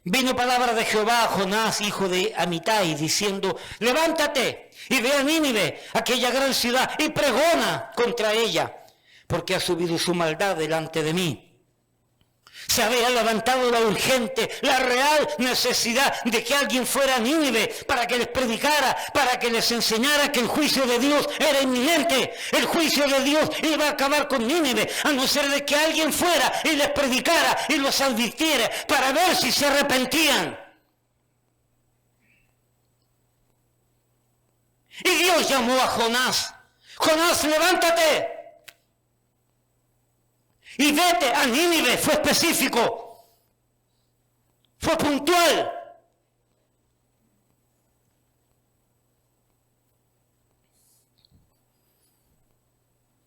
Vino palabra de Jehová a Jonás, hijo de Amitai, diciendo, levántate y ve a Nínive, aquella gran ciudad, y pregona contra ella, porque ha subido su maldad delante de mí. Se había levantado la urgente, la real necesidad de que alguien fuera a Nínive para que les predicara, para que les enseñara que el juicio de Dios era inminente. El juicio de Dios iba a acabar con Nínive, a no ser de que alguien fuera y les predicara y los advirtiera para ver si se arrepentían. Y Dios llamó a Jonás. Jonás, levántate. Y vete a Nínive, fue específico, fue puntual.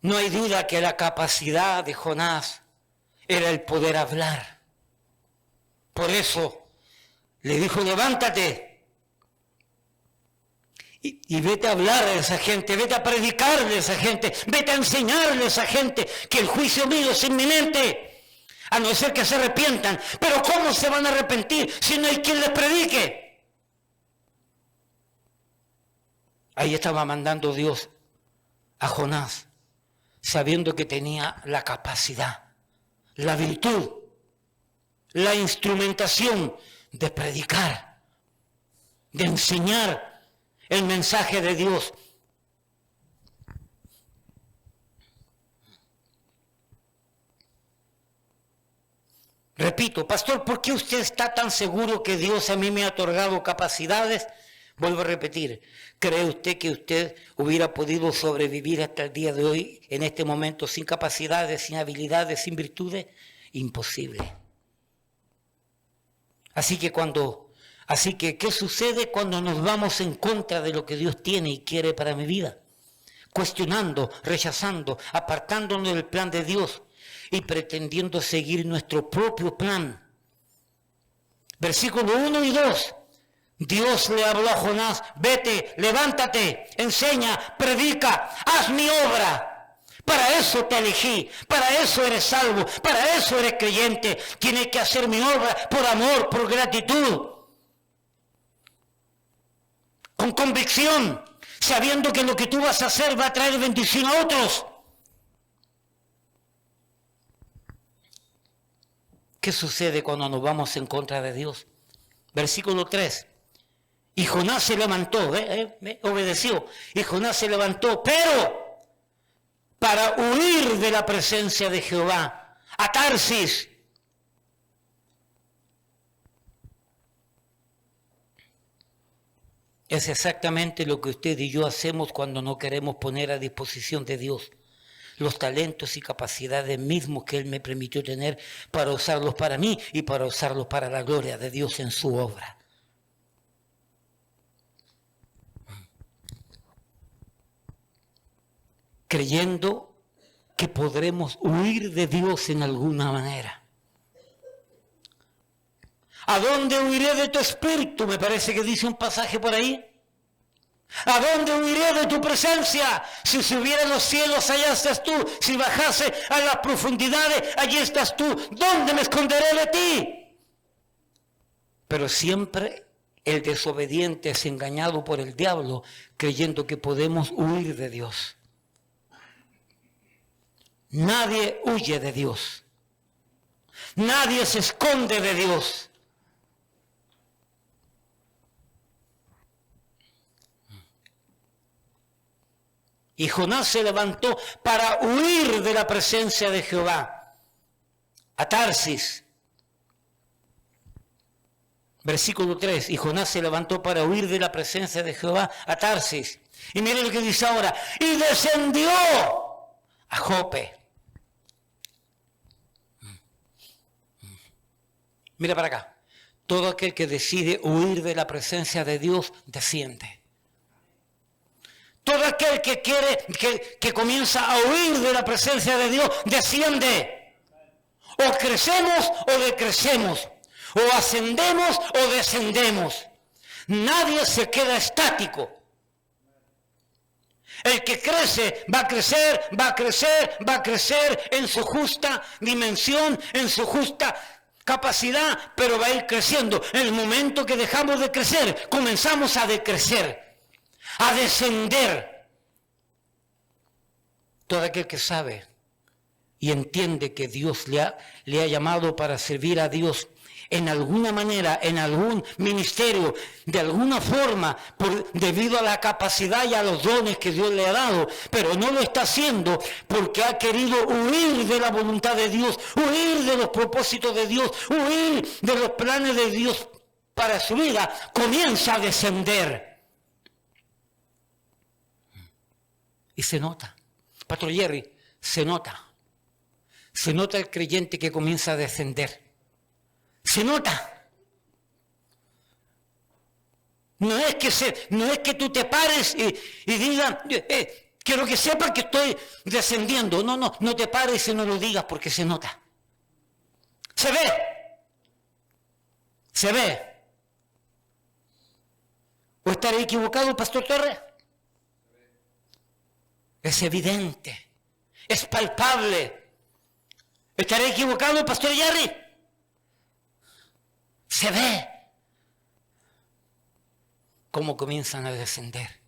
No hay duda que la capacidad de Jonás era el poder hablar. Por eso le dijo, levántate. Y vete a hablar a esa gente, vete a predicarle a esa gente, vete a enseñarle a esa gente que el juicio mío es inminente, a no ser que se arrepientan. Pero ¿cómo se van a arrepentir si no hay quien les predique? Ahí estaba mandando Dios a Jonás, sabiendo que tenía la capacidad, la virtud, la instrumentación de predicar, de enseñar el mensaje de Dios. Repito, pastor, ¿por qué usted está tan seguro que Dios a mí me ha otorgado capacidades? Vuelvo a repetir, ¿cree usted que usted hubiera podido sobrevivir hasta el día de hoy, en este momento, sin capacidades, sin habilidades, sin virtudes? Imposible. Así que, ¿qué sucede cuando nos vamos en contra de lo que Dios tiene y quiere para mi vida? Cuestionando, rechazando, apartándonos del plan de Dios y pretendiendo seguir nuestro propio plan. Versículo 1 y 2. Dios le habló a Jonás, vete, levántate, enseña, predica, haz mi obra. Para eso te elegí, para eso eres salvo, para eso eres creyente. Tienes que hacer mi obra por amor, por gratitud. Con convicción, sabiendo que lo que tú vas a hacer va a traer bendición a otros. ¿Qué sucede cuando nos vamos en contra de Dios? Versículo 3. Y Jonás se levantó, obedeció. Y Jonás se levantó, pero para huir de la presencia de Jehová, a Tarsis. Es exactamente lo que usted y yo hacemos cuando no queremos poner a disposición de Dios los talentos y capacidades mismos que Él me permitió tener para usarlos para mí y para usarlos para la gloria de Dios en su obra. Creyendo que podremos huir de Dios en alguna manera. ¿A dónde huiré de tu espíritu? Me parece que dice un pasaje por ahí. ¿A dónde huiré de tu presencia? Si subiera a los cielos, allá estás tú. Si bajase a las profundidades, allí estás tú. ¿Dónde me esconderé de ti? Pero siempre el desobediente es engañado por el diablo, creyendo que podemos huir de Dios. Nadie huye de Dios. Nadie se esconde de Dios. Y Jonás se levantó para huir de la presencia de Jehová a Tarsis. Versículo 3. Y Jonás se levantó para huir de la presencia de Jehová a Tarsis. Y miren lo que dice ahora. Y descendió a Jope. Mira para acá. Todo aquel que decide huir de la presencia de Dios, desciende. Todo aquel que quiere, que comienza a huir de la presencia de Dios, desciende. O crecemos o decrecemos. O ascendemos o descendemos. Nadie se queda estático. El que crece va a crecer, va a crecer, va a crecer en su justa dimensión, en su justa capacidad, pero va a ir creciendo. En el momento que dejamos de crecer, comenzamos a decrecer, a descender. Todo aquel que sabe y entiende que Dios le ha llamado para servir a Dios en alguna manera, en algún ministerio, de alguna forma, debido a la capacidad y a los dones que Dios le ha dado, pero no lo está haciendo porque ha querido huir de la voluntad de Dios, huir de los propósitos de Dios, huir de los planes de Dios para su vida, comienza a descender. Y se nota, Pastor Jerry, se nota el creyente que comienza a descender. Se nota. No es que tú te pares y digas, quiero que sepan que estoy descendiendo. No te pares y no lo digas porque se nota. Se ve. Se ve. ¿O estaré equivocado, Pastor Torres? Es evidente. Es palpable. ¿Estaré equivocado, Pastor Jerry? Se ve cómo comienzan a descender.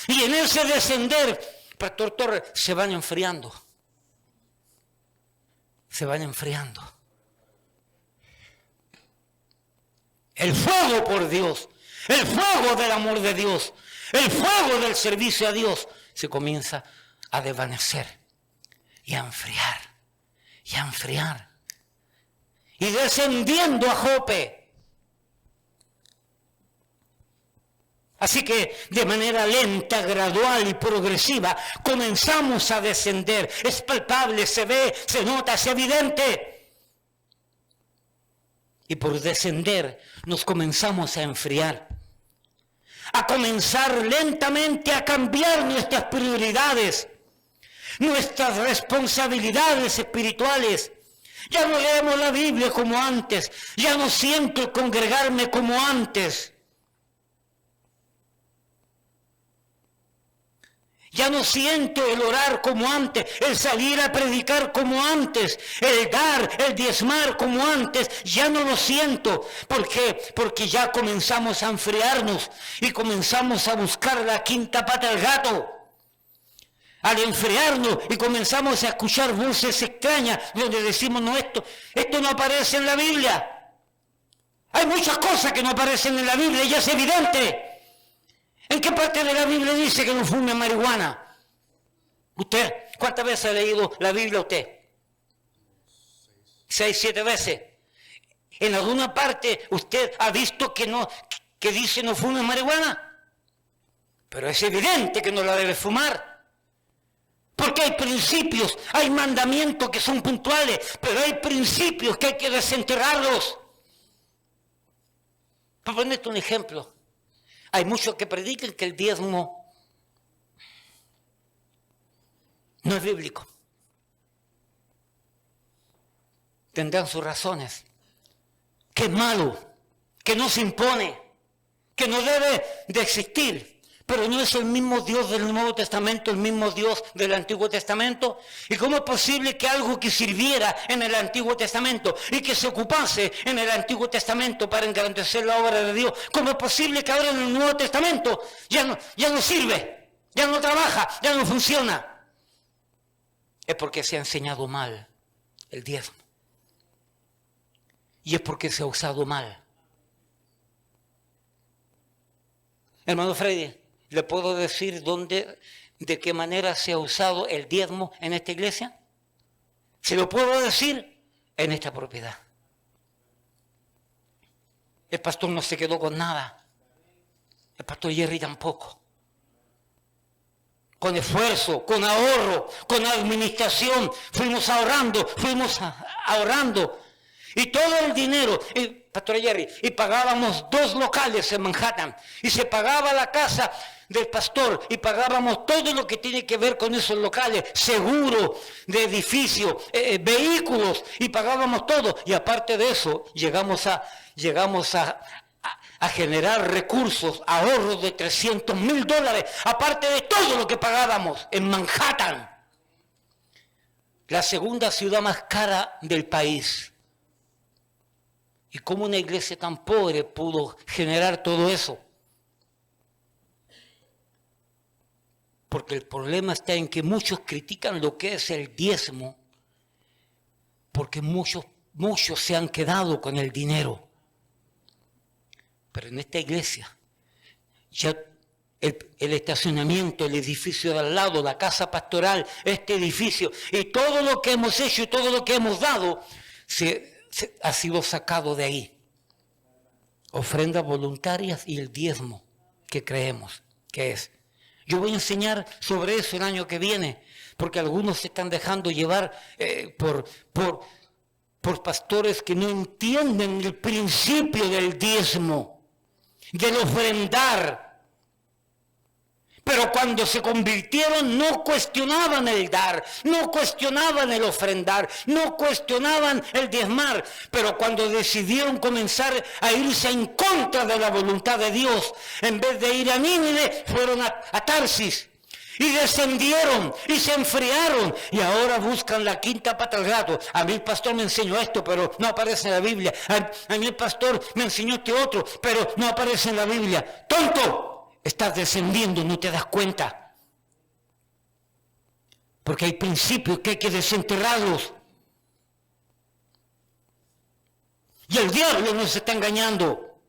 Y en ese descender, Pastor Torres, se van enfriando. Se van enfriando. El fuego por Dios, el fuego del amor de Dios, el fuego del servicio a Dios, se comienza a desvanecer y a enfriar, y a enfriar. Y descendiendo a Jope. Así que de manera lenta, gradual y progresiva comenzamos a descender. Es palpable, se ve, se nota, es evidente. Y por descender nos comenzamos a enfriar. A comenzar lentamente a cambiar nuestras prioridades, nuestras responsabilidades espirituales. Ya no leemos la Biblia como antes. Ya no siento el congregarme como antes. Ya no siento el orar como antes, el salir a predicar como antes, el dar, el diezmar como antes. Ya no lo siento. ¿Por qué? Porque ya comenzamos a enfriarnos y comenzamos a buscar la quinta pata al gato. Al enfriarnos y comenzamos a escuchar voces extrañas donde decimos, no, esto no aparece en la Biblia. Hay muchas cosas que no aparecen en la Biblia y es evidente. ¿En qué parte de la Biblia dice que no fume marihuana? ¿Usted cuántas veces ha leído la Biblia usted? 6, 7 veces. ¿En alguna parte usted ha visto que dice no fume marihuana? Pero es evidente que no la debe fumar. Porque hay principios, hay mandamientos que son puntuales, pero hay principios que hay que desenterrarlos. Para ponerte un ejemplo, hay muchos que predican que el diezmo no es bíblico. Tendrán sus razones. Que es malo, que no se impone, que no debe de existir. Pero no es el mismo Dios del Nuevo Testamento, el mismo Dios del Antiguo Testamento. ¿Y cómo es posible que algo que sirviera en el Antiguo Testamento y que se ocupase en el Antiguo Testamento para engrandecer la obra de Dios, cómo es posible que ahora en el Nuevo Testamento ya no sirve, ya no trabaja, ya no funciona? Es porque se ha enseñado mal el diezmo. Y es porque se ha usado mal. Hermano Freddy, ¿le puedo decir de qué manera se ha usado el diezmo en esta iglesia? Se lo puedo decir en esta propiedad. El pastor no se quedó con nada. El pastor Jerry tampoco. Con esfuerzo, con ahorro, con administración, fuimos ahorrando. Y todo el dinero, Pastor Jerry, y pagábamos 2 locales en Manhattan, y se pagaba la casa del pastor, y pagábamos todo lo que tiene que ver con esos locales, seguro de edificio, vehículos, y pagábamos todo. Y aparte de eso, llegamos a generar recursos, ahorros de $300,000, aparte de todo lo que pagábamos en Manhattan, la segunda ciudad más cara del país. ¿Y cómo una iglesia tan pobre pudo generar todo eso? Porque el problema está en que muchos critican lo que es el diezmo, porque muchos se han quedado con el dinero. Pero en esta iglesia, ya el estacionamiento, el edificio de al lado, la casa pastoral, este edificio, y todo lo que hemos hecho y todo lo que hemos dado, ha sido sacado de ahí. Ofrendas voluntarias y el diezmo que creemos que es. Yo voy a enseñar sobre eso el año que viene, porque algunos se están dejando llevar por pastores que no entienden el principio del diezmo, del ofrendar. Pero cuando se convirtieron no cuestionaban el dar, no cuestionaban el ofrendar, no cuestionaban el diezmar. Pero cuando decidieron comenzar a irse en contra de la voluntad de Dios, en vez de ir a Nínive, fueron a Tarsis. Y descendieron y se enfriaron y ahora buscan la quinta pata al gato. A mí el pastor me enseñó esto, pero no aparece en la Biblia. A mí el pastor me enseñó este otro, pero no aparece en la Biblia. ¡Tonto! Estás descendiendo, no te das cuenta. Porque hay principios que hay que desenterrarlos. Y el diablo nos está engañando.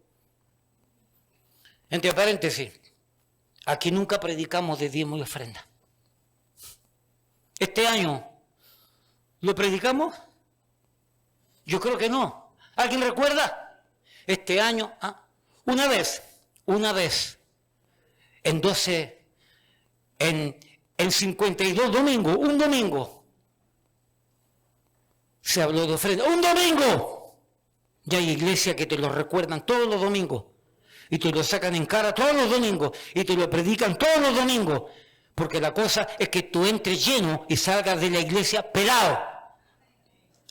Entre paréntesis, aquí nunca predicamos de diezmo y ofrenda. Este año, ¿lo predicamos? Yo creo que no. ¿Alguien recuerda? Este año, una vez. En 52 domingos, un domingo, se habló de ofrenda. ¡Un domingo! Ya hay iglesias que te lo recuerdan todos los domingos, y te lo sacan en cara todos los domingos, y te lo predican todos los domingos, porque la cosa es que tú entres lleno y salgas de la iglesia pelado,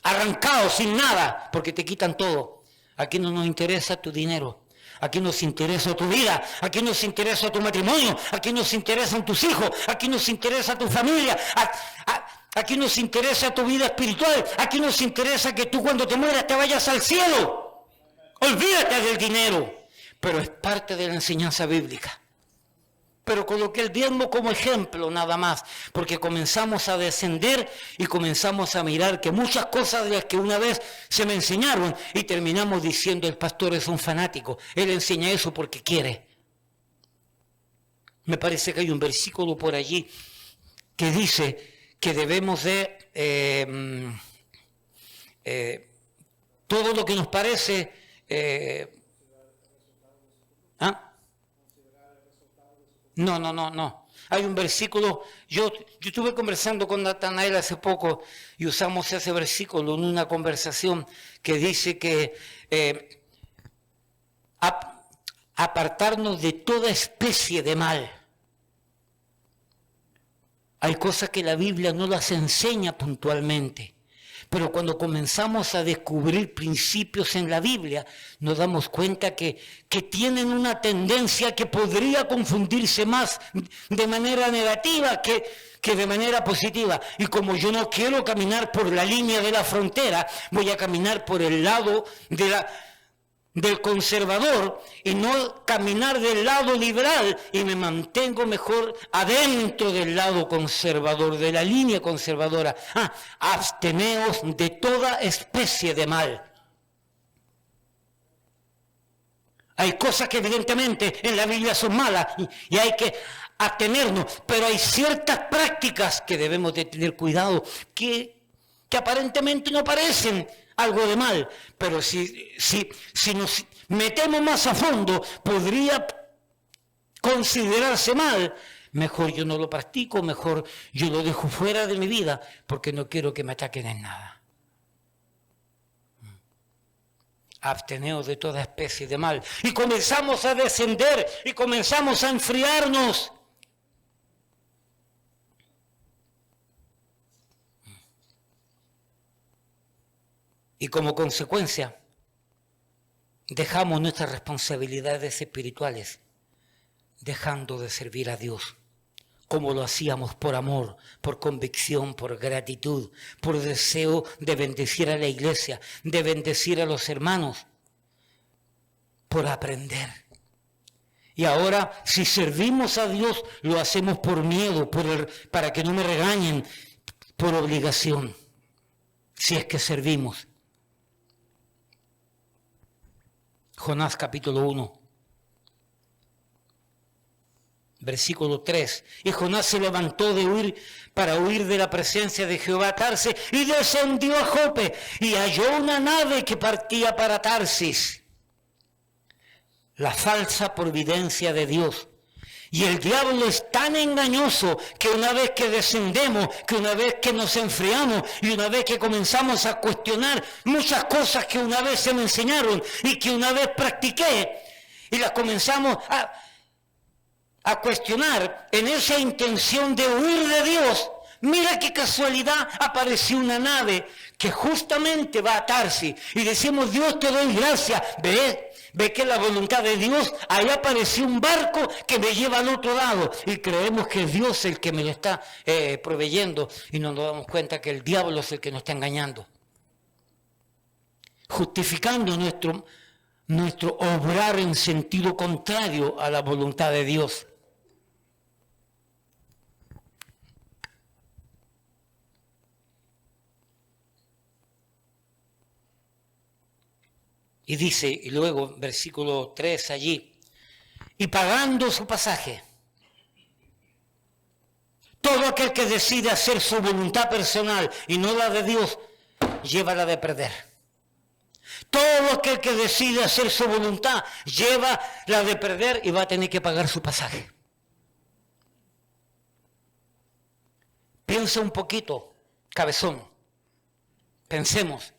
arrancado, sin nada, porque te quitan todo. Aquí no nos interesa tu dinero. Aquí nos interesa tu vida, aquí nos interesa tu matrimonio, aquí nos interesan tus hijos, aquí nos interesa tu familia, aquí nos interesa tu vida espiritual, aquí nos interesa que tú cuando te mueras te vayas al cielo. Olvídate del dinero, pero es parte de la enseñanza bíblica. Pero coloqué el diezmo como ejemplo nada más, porque comenzamos a descender y comenzamos a mirar que muchas cosas de las que una vez se me enseñaron y terminamos diciendo el pastor es un fanático, él enseña eso porque quiere. Me parece que hay un versículo por allí que dice que debemos de todo lo que nos parece No. Hay un versículo, yo estuve conversando con Natanael hace poco y usamos ese versículo en una conversación que dice que apartarnos de toda especie de mal. Hay cosas que la Biblia no las enseña puntualmente, Pero cuando comenzamos a descubrir principios en la Biblia, nos damos cuenta que tienen una tendencia que podría confundirse más de manera negativa que de manera positiva. Y como yo no quiero caminar por la línea de la frontera, voy a caminar por el lado del conservador y no caminar del lado liberal, y me mantengo mejor adentro del lado conservador, de la línea conservadora. Absteneos de toda especie de mal. Hay cosas que evidentemente en la Biblia son malas y hay que abstenernos, pero hay ciertas prácticas que debemos de tener cuidado, que aparentemente no parecen algo de mal, pero si nos metemos más a fondo, podría considerarse mal. Mejor yo no lo practico, mejor yo lo dejo fuera de mi vida, porque no quiero que me ataquen en nada. Absteneos de toda especie de mal. Y comenzamos a descender y comenzamos a enfriarnos. Y como consecuencia, dejamos nuestras responsabilidades espirituales, dejando de servir a Dios, como lo hacíamos por amor, por convicción, por gratitud, por deseo de bendecir a la iglesia, de bendecir a los hermanos, por aprender. Y ahora, si servimos a Dios, lo hacemos por miedo, para que no me regañen, por obligación, si es que servimos. Jonás capítulo 1, versículo 3. Y Jonás se levantó para huir de la presencia de Jehová a Tarsis, y descendió a Jope, y halló una nave que partía para Tarsis. La falsa providencia de Dios. Y el diablo es tan engañoso que una vez que descendemos, que una vez que nos enfriamos y una vez que comenzamos a cuestionar muchas cosas que una vez se me enseñaron y que una vez practiqué, y las comenzamos a cuestionar en esa intención de huir de Dios, mira qué casualidad, apareció una nave que justamente va a Tarsis y decimos, Dios, te doy gracias. Ve que la voluntad de Dios, ahí apareció un barco que me lleva al otro lado y creemos que es Dios el que me lo está proveyendo, y no nos damos cuenta que el diablo es el que nos está engañando, justificando nuestro obrar en sentido contrario a la voluntad de Dios. Y dice, y luego versículo 3 allí, y pagando su pasaje, todo aquel que decide hacer su voluntad personal y no la de Dios, lleva la de perder. Todo aquel que decide hacer su voluntad, lleva la de perder y va a tener que pagar su pasaje. Piensa un poquito, cabezón, pensemos.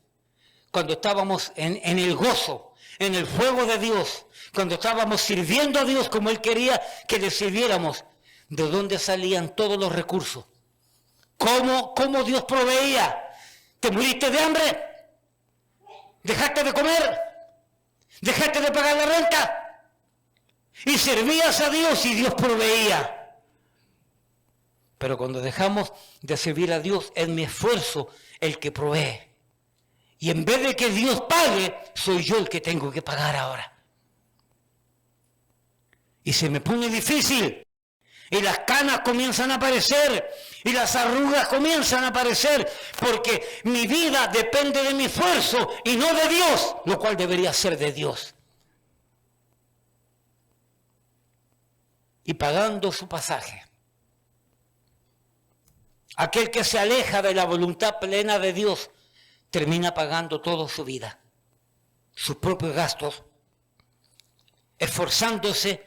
Cuando estábamos en el gozo, en el fuego de Dios, cuando estábamos sirviendo a Dios como Él quería que le sirviéramos, ¿de dónde salían todos los recursos? ¿Cómo Dios proveía? ¿Te muriste de hambre? ¿Dejaste de comer? ¿Dejaste de pagar la renta? Y servías a Dios y Dios proveía. Pero cuando dejamos de servir a Dios, es mi esfuerzo el que provee. Y en vez de que Dios pague, soy yo el que tengo que pagar ahora. Y se me pone difícil. Y las canas comienzan a aparecer. Y las arrugas comienzan a aparecer. Porque mi vida depende de mi esfuerzo y no de Dios. Lo cual debería ser de Dios. Y pagando su pasaje. Aquel que se aleja de la voluntad plena de Dios termina pagando toda su vida, sus propios gastos, esforzándose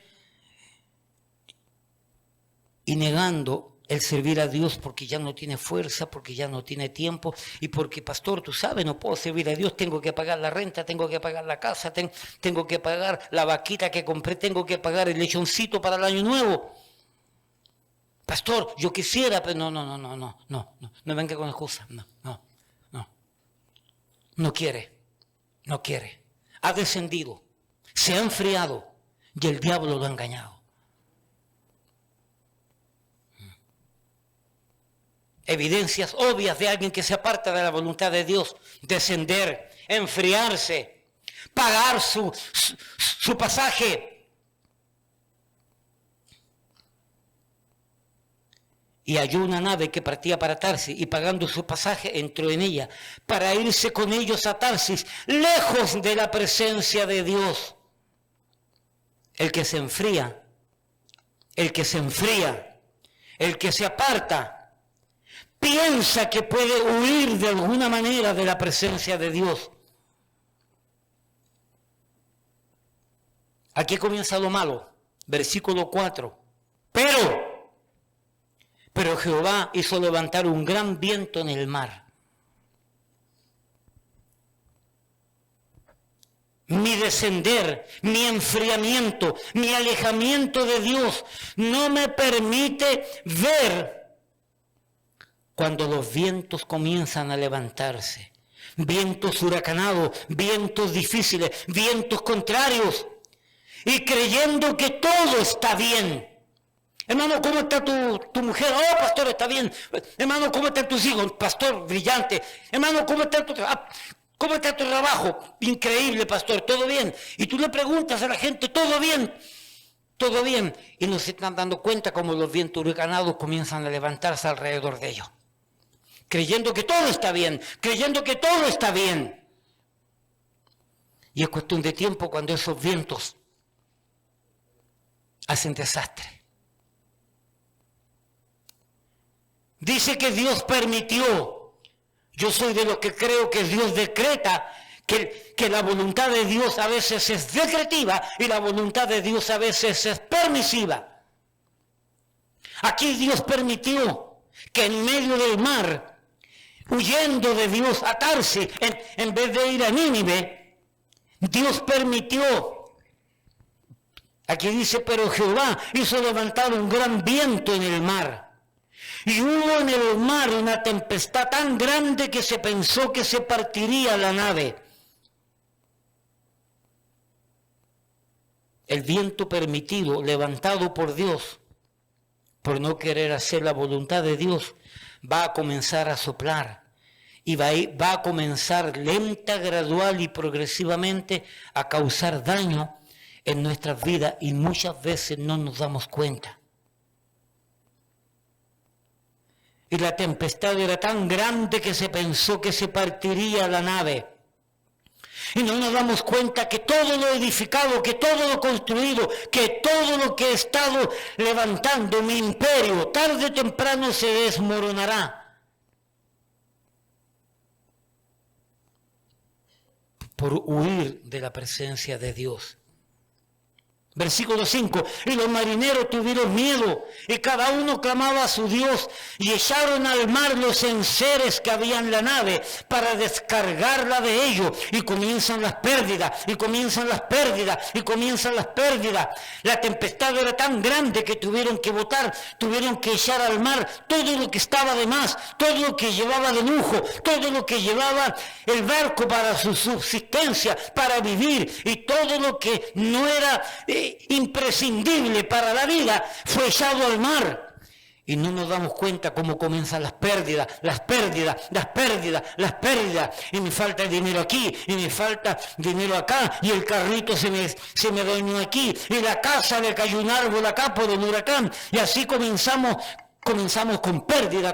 y negando el servir a Dios porque ya no tiene fuerza, porque ya no tiene tiempo y porque, pastor, tú sabes, no puedo servir a Dios, tengo que pagar la renta, tengo que pagar la casa, tengo que pagar la vaquita que compré, tengo que pagar el lechoncito para el año nuevo. Pastor, yo quisiera, pero no venga con excusas, no. no quiere. Ha descendido, se ha enfriado y el diablo lo ha engañado. Evidencias obvias de alguien que se aparta de la voluntad de Dios: descender, enfriarse, pagar su pasaje. Y halló una nave que partía para Tarsis, y pagando su pasaje entró en ella para irse con ellos a Tarsis, lejos de la presencia de Dios. El que se enfría, el que se aparta, piensa que puede huir de alguna manera de la presencia de Dios. Aquí comienza lo malo, versículo 4. Pero Jehová hizo levantar un gran viento en el mar. Mi descender, mi enfriamiento, mi alejamiento de Dios no me permite ver cuando los vientos comienzan a levantarse. Vientos huracanados, vientos difíciles, vientos contrarios. Y creyendo que todo está bien. Hermano, ¿cómo está tu mujer? Oh, pastor, está bien. Hermano, ¿cómo están tus hijos? Pastor, brillante. Hermano, ¿cómo está tu trabajo? Increíble, pastor, ¿todo bien? Y tú le preguntas a la gente, ¿todo bien? Todo bien. Y no se están dando cuenta cómo los vientos huracanados comienzan a levantarse alrededor de ellos. Creyendo que todo está bien, Y es cuestión de tiempo cuando esos vientos hacen desastre. Dice que Dios permitió. Yo soy de los que creo que Dios decreta, que la voluntad de Dios a veces es decretiva y la voluntad de Dios a veces es permisiva. Aquí Dios permitió que en medio del mar, huyendo de Dios a Tarsis, en vez de ir a Nínive, Dios permitió. Aquí dice, pero Jehová hizo levantar un gran viento en el mar. Y hubo en el mar una tempestad tan grande que se pensó que se partiría la nave. El viento permitido, levantado por Dios, por no querer hacer la voluntad de Dios, va a comenzar a soplar. Y va a comenzar lenta, gradual y progresivamente a causar daño en nuestras vidas. Y muchas veces no nos damos cuenta. Y la tempestad era tan grande que se pensó que se partiría la nave. Y no nos damos cuenta que todo lo edificado, que todo lo construido, que todo lo que he estado levantando, mi imperio, tarde o temprano se desmoronará. Por huir de la presencia de Dios. Versículo 5, y los marineros tuvieron miedo, y cada uno clamaba a su Dios, y echaron al mar los enseres que había en la nave, para descargarla de ellos, y comienzan las pérdidas, La tempestad era tan grande que tuvieron que botar, tuvieron que echar al mar todo lo que estaba de más, todo lo que llevaba de lujo, todo lo que llevaba el barco para su subsistencia, para vivir, y todo lo que no era imprescindible para la vida fue echado al mar. Y no nos damos cuenta cómo comienzan las pérdidas. Y me falta dinero aquí, y me falta dinero acá, y el carrito se me dañó aquí, y la casa le cayó un árbol acá por el huracán. Y así comenzamos con pérdida.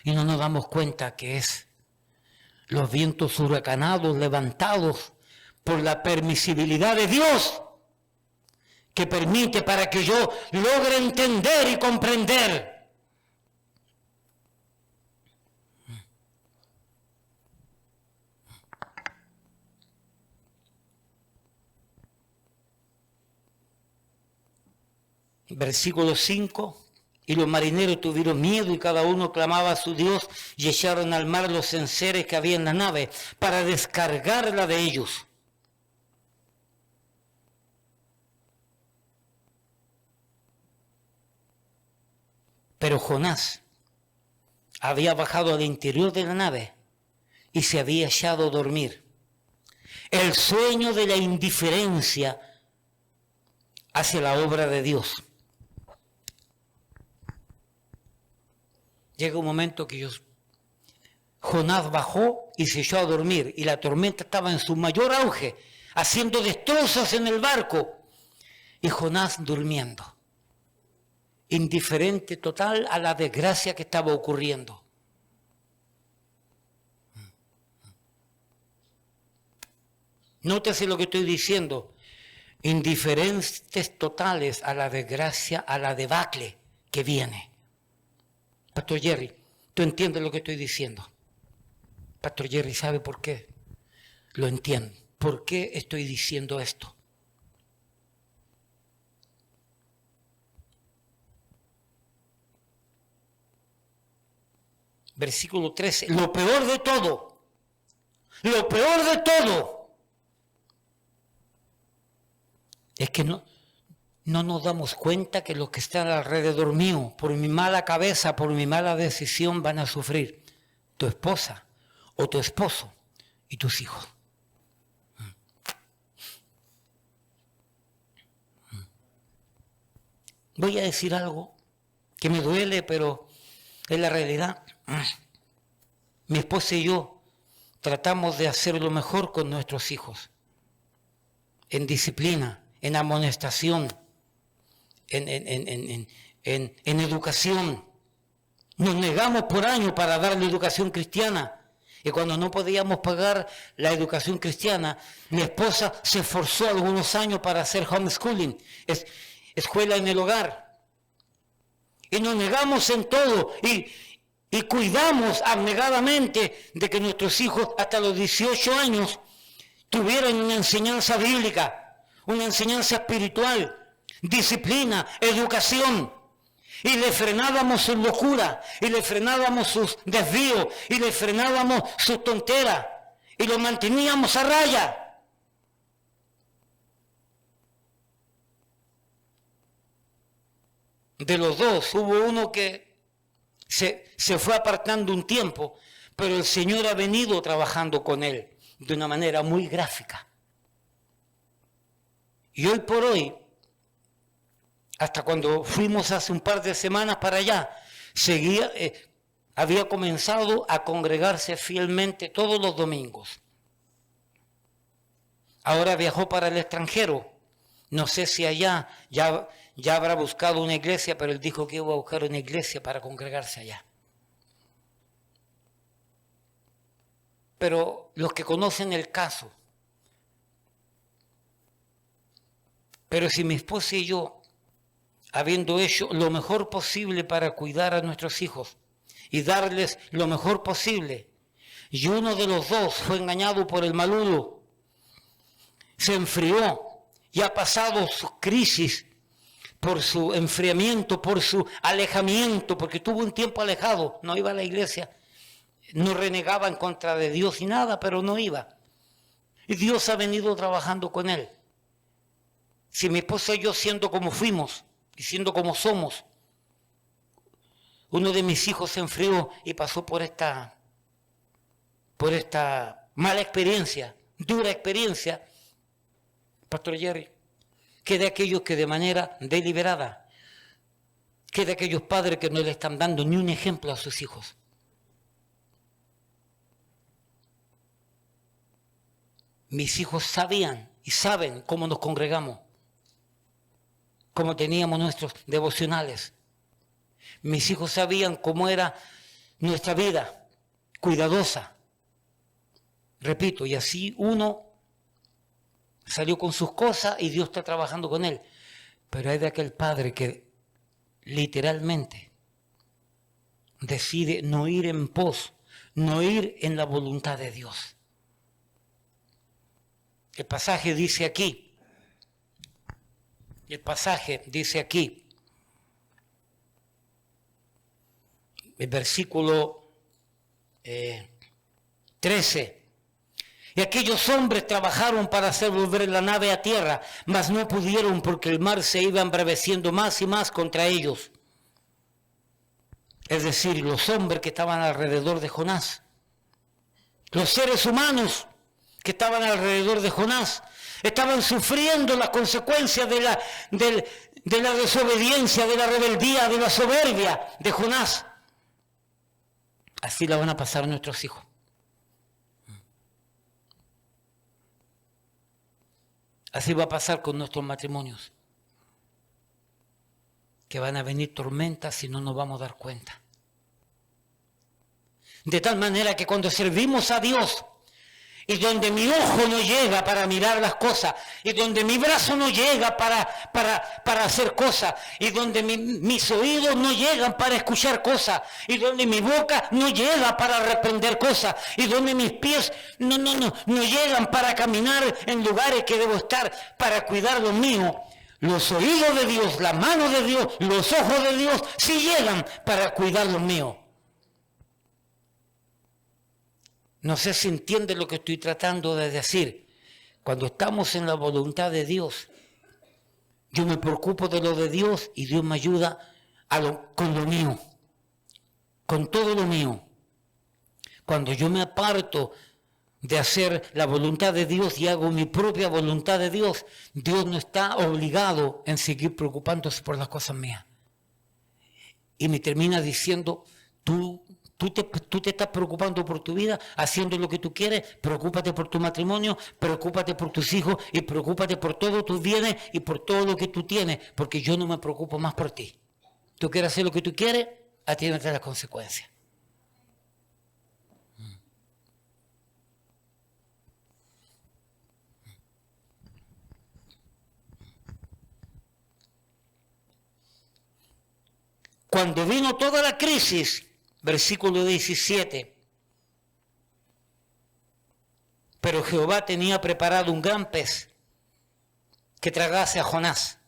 Y no nos damos cuenta que es los vientos huracanados, levantados por la permisibilidad de Dios, que permite para que yo logre entender y comprender. Versículo 5. Y los marineros tuvieron miedo y cada uno clamaba a su Dios y echaron al mar los enseres que había en la nave para descargarla de ellos. Pero Jonás había bajado al interior de la nave y se había echado a dormir. El sueño de la indiferencia hacia la obra de Dios. Llega un momento que Jonás bajó y se echó a dormir, y la tormenta estaba en su mayor auge, haciendo destrozos en el barco, y Jonás durmiendo, indiferente total a la desgracia que estaba ocurriendo. Nótese lo que estoy diciendo, indiferentes totales a la desgracia, a la debacle que viene. Pastor Jerry, ¿tú entiendes lo que estoy diciendo? Pastor Jerry, ¿sabe por qué? Lo entiendo. ¿Por qué estoy diciendo esto? Versículo 13. Lo peor de todo es que no nos damos cuenta que los que están alrededor mío, por mi mala cabeza, por mi mala decisión, van a sufrir. Tu esposa o tu esposo y tus hijos. Voy a decir algo que me duele, pero es la realidad. Mi esposa y yo tratamos de hacer lo mejor con nuestros hijos, en disciplina, en amonestación, en educación. Nos negamos por años para darle educación cristiana. Y cuando no podíamos pagar la educación cristiana, mi esposa se esforzó algunos años para hacer homeschooling, escuela en el hogar. Y nos negamos en todo y cuidamos abnegadamente de que nuestros hijos hasta los 18 años tuvieran una enseñanza bíblica, una enseñanza espiritual, disciplina, educación. Y le frenábamos sus locuras, y le frenábamos sus desvíos, y le frenábamos sus tonteras, y lo manteníamos a raya. De los dos, hubo uno que se fue apartando un tiempo, pero el Señor ha venido trabajando con él de una manera muy gráfica. Y hoy por hoy, hasta cuando fuimos hace un par de semanas para allá, había comenzado a congregarse fielmente todos los domingos. Ahora viajó para el extranjero. No sé si allá ya habrá buscado una iglesia, pero él dijo que iba a buscar una iglesia para congregarse allá. Pero los que conocen el caso, pero si mi esposa y yo, habiendo hecho lo mejor posible para cuidar a nuestros hijos y darles lo mejor posible, y uno de los dos fue engañado por el malulo, se enfrió y ha pasado su crisis por su enfriamiento, por su alejamiento, porque tuvo un tiempo alejado, no iba a la iglesia, no renegaba en contra de Dios y nada, pero no iba. Y Dios ha venido trabajando con él. Si mi esposa y yo, siendo como fuimos y siendo como somos, uno de mis hijos se enfrió y pasó por esta mala experiencia, dura experiencia, Pastor Jerry, que de aquellos que de manera deliberada, que de aquellos padres que no le están dando ni un ejemplo a sus hijos. Mis hijos sabían y saben cómo nos congregamos, cómo teníamos nuestros devocionales. Mis hijos sabían cómo era nuestra vida, cuidadosa. Repito, y así uno salió con sus cosas y Dios está trabajando con él. Pero hay de aquel padre que literalmente decide no ir en pos, no ir en la voluntad de Dios. El pasaje dice aquí, el versículo 13. Y aquellos hombres trabajaron para hacer volver la nave a tierra, mas no pudieron porque el mar se iba embraveciendo más y más contra ellos. Es decir, los hombres que estaban alrededor de Jonás. Los seres humanos que estaban alrededor de Jonás estaban sufriendo las consecuencias de la desobediencia, de la rebeldía, de la soberbia de Jonás. Así la van a pasar nuestros hijos. Así va a pasar con nuestros matrimonios. Que van a venir tormentas y no nos vamos a dar cuenta. De tal manera que cuando servimos a Dios, y donde mi ojo no llega para mirar las cosas, y donde mi brazo no llega para hacer cosas, y donde mis oídos no llegan para escuchar cosas, y donde mi boca no llega para reprender cosas, y donde mis pies no llegan para caminar en lugares que debo estar para cuidar lo mío, los oídos de Dios, la mano de Dios, los ojos de Dios sí llegan para cuidar lo mío. No sé si entiende lo que estoy tratando de decir. Cuando estamos en la voluntad de Dios, yo me preocupo de lo de Dios y Dios me ayuda con lo mío, con todo lo mío. Cuando yo me aparto de hacer la voluntad de Dios y hago mi propia voluntad de Dios, Dios no está obligado en seguir preocupándose por las cosas mías. Y me termina diciendo, tú te estás preocupando por tu vida, haciendo lo que tú quieres, preocúpate por tu matrimonio, preocúpate por tus hijos y preocúpate por todos tus bienes y por todo lo que tú tienes, porque yo no me preocupo más por ti. Tú quieres hacer lo que tú quieres, atiéndete a las consecuencias. Cuando vino toda la crisis, versículo 17, pero Jehová tenía preparado un gran pez que tragase a Jonás.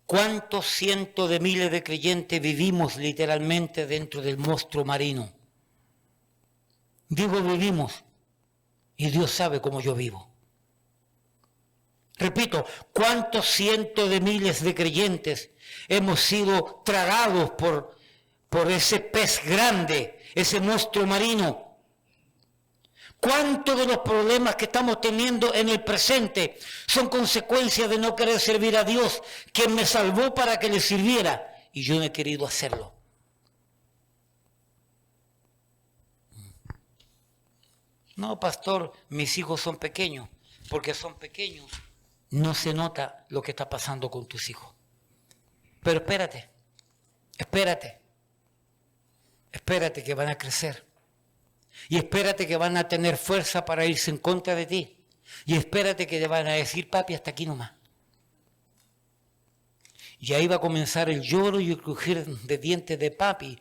¿Cuántos cientos de miles de creyentes vivimos literalmente dentro del monstruo marino? Digo vivimos, y Dios sabe cómo yo vivo. Repito, ¿cuántos cientos de miles de creyentes hemos sido tragados por ese pez grande, ese monstruo marino? ¿Cuántos de los problemas que estamos teniendo en el presente son consecuencias de no querer servir a Dios, quien me salvó para que le sirviera, y yo no he querido hacerlo? No, pastor, mis hijos son pequeños, porque son pequeños. No se nota lo que está pasando con tus hijos. Pero espérate que van a crecer. Y espérate que van a tener fuerza para irse en contra de ti. Y espérate que te van a decir, papi, hasta aquí nomás. Y ahí va a comenzar el lloro y el crujir de dientes de papi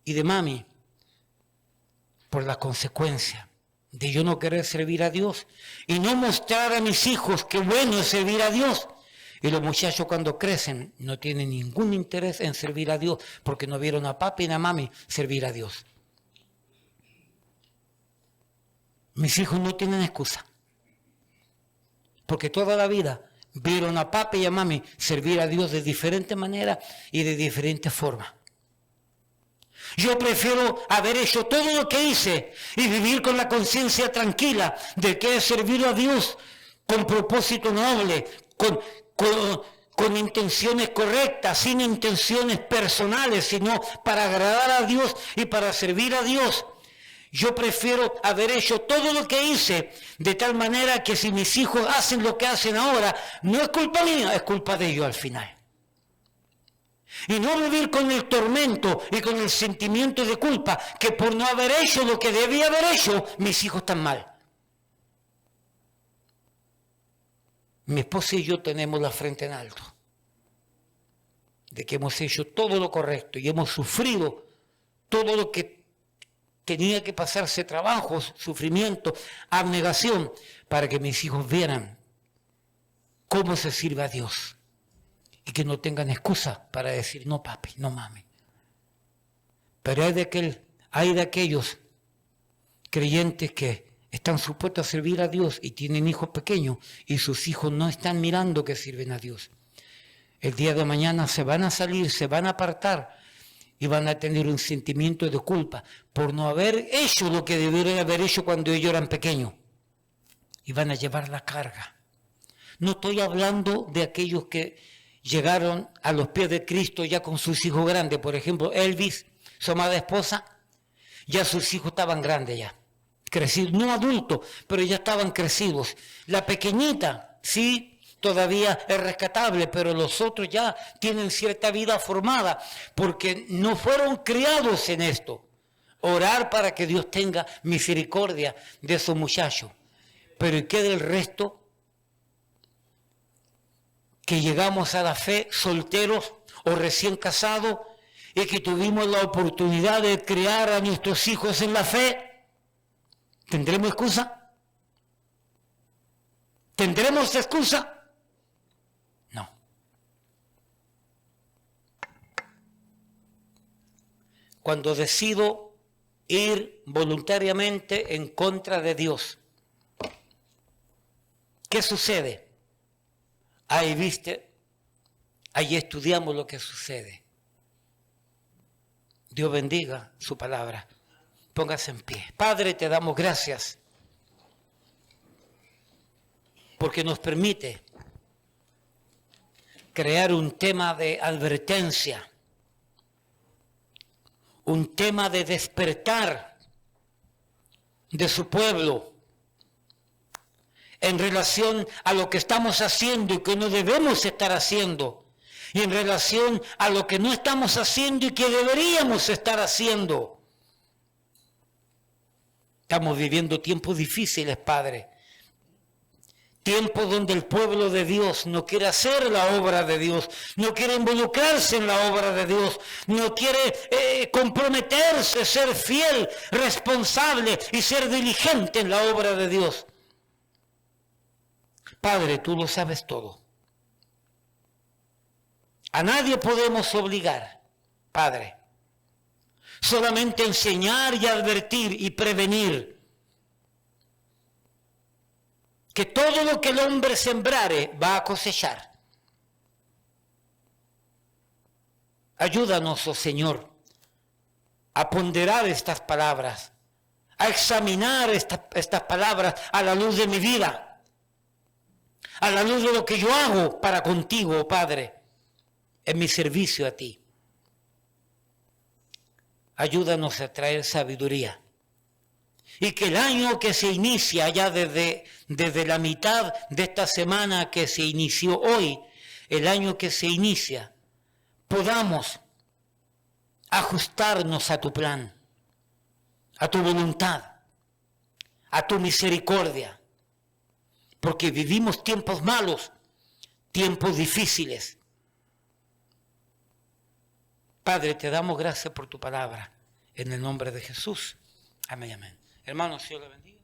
y de mami por las consecuencias de yo no querer servir a Dios y no mostrar a mis hijos qué bueno es servir a Dios. Y los muchachos cuando crecen no tienen ningún interés en servir a Dios porque no vieron a papi y a mami servir a Dios. Mis hijos no tienen excusa porque toda la vida vieron a papi y a mami servir a Dios de diferente manera y de diferente forma. Yo prefiero haber hecho todo lo que hice y vivir con la conciencia tranquila de que he servido a Dios con propósito noble, con intenciones correctas, sin intenciones personales, sino para agradar a Dios y para servir a Dios. Yo prefiero haber hecho todo lo que hice de tal manera que si mis hijos hacen lo que hacen ahora, no es culpa mía, es culpa de ellos al final. Y no vivir con el tormento y con el sentimiento de culpa que por no haber hecho lo que debía haber hecho, mis hijos están mal. Mi esposa y yo tenemos la frente en alto de que hemos hecho todo lo correcto y hemos sufrido todo lo que tenía que pasarse, trabajos, sufrimiento, abnegación, para que mis hijos vieran cómo se sirve a Dios. Y que no tengan excusa para decir, no papi, no mami. Pero hay de aquellos creyentes que están supuestos a servir a Dios y tienen hijos pequeños y sus hijos no están mirando que sirven a Dios. el día de mañana se van a salir, se van a apartar y van a tener un sentimiento de culpa por no haber hecho lo que debieron haber hecho cuando ellos eran pequeños. Y van a llevar la carga. No estoy hablando de aquellos que llegaron a los pies de Cristo ya con sus hijos grandes. Por ejemplo, Elvis, su amada esposa, ya sus hijos estaban grandes ya, crecidos, no adultos, pero ya estaban crecidos. La pequeñita, sí, todavía es rescatable, pero los otros ya tienen cierta vida formada, porque no fueron criados en esto. Orar para que Dios tenga misericordia de esos muchachos. Pero ¿y qué del resto? Que llegamos a la fe solteros o recién casados y que tuvimos la oportunidad de criar a nuestros hijos en la fe. ¿Tendremos excusa? ¿Tendremos excusa? No. Cuando decido ir voluntariamente en contra de Dios, ¿qué sucede? Ahí viste, ahí estudiamos lo que sucede. Dios bendiga su palabra. Póngase en pie. Padre, te damos gracias porque nos permite crear un tema de advertencia, un tema de despertar de su pueblo en relación a lo que estamos haciendo y que no debemos estar haciendo, y en relación a lo que no estamos haciendo y que deberíamos estar haciendo. Estamos viviendo tiempos difíciles, Padre. Tiempos donde el pueblo de Dios no quiere hacer la obra de Dios, no quiere involucrarse en la obra de Dios, no quiere comprometerse, ser fiel, responsable y ser diligente en la obra de Dios. Padre, tú lo sabes todo. A nadie podemos obligar, Padre. Solamente enseñar y advertir y prevenir. Que todo lo que el hombre sembrare va a cosechar. Ayúdanos, oh Señor, a ponderar estas palabras, a examinar estas palabras a la luz de mi vida. A la luz de lo que yo hago para contigo, Padre, en mi servicio a ti. Ayúdanos a traer sabiduría. Y que el año que se inicia ya desde la mitad de esta semana que se inició hoy, el año que se inicia, podamos ajustarnos a tu plan, a tu voluntad, a tu misericordia. Porque vivimos tiempos malos, tiempos difíciles. Padre, te damos gracias por tu palabra. En el nombre de Jesús. Amén, amén. Hermanos, Dios le bendiga.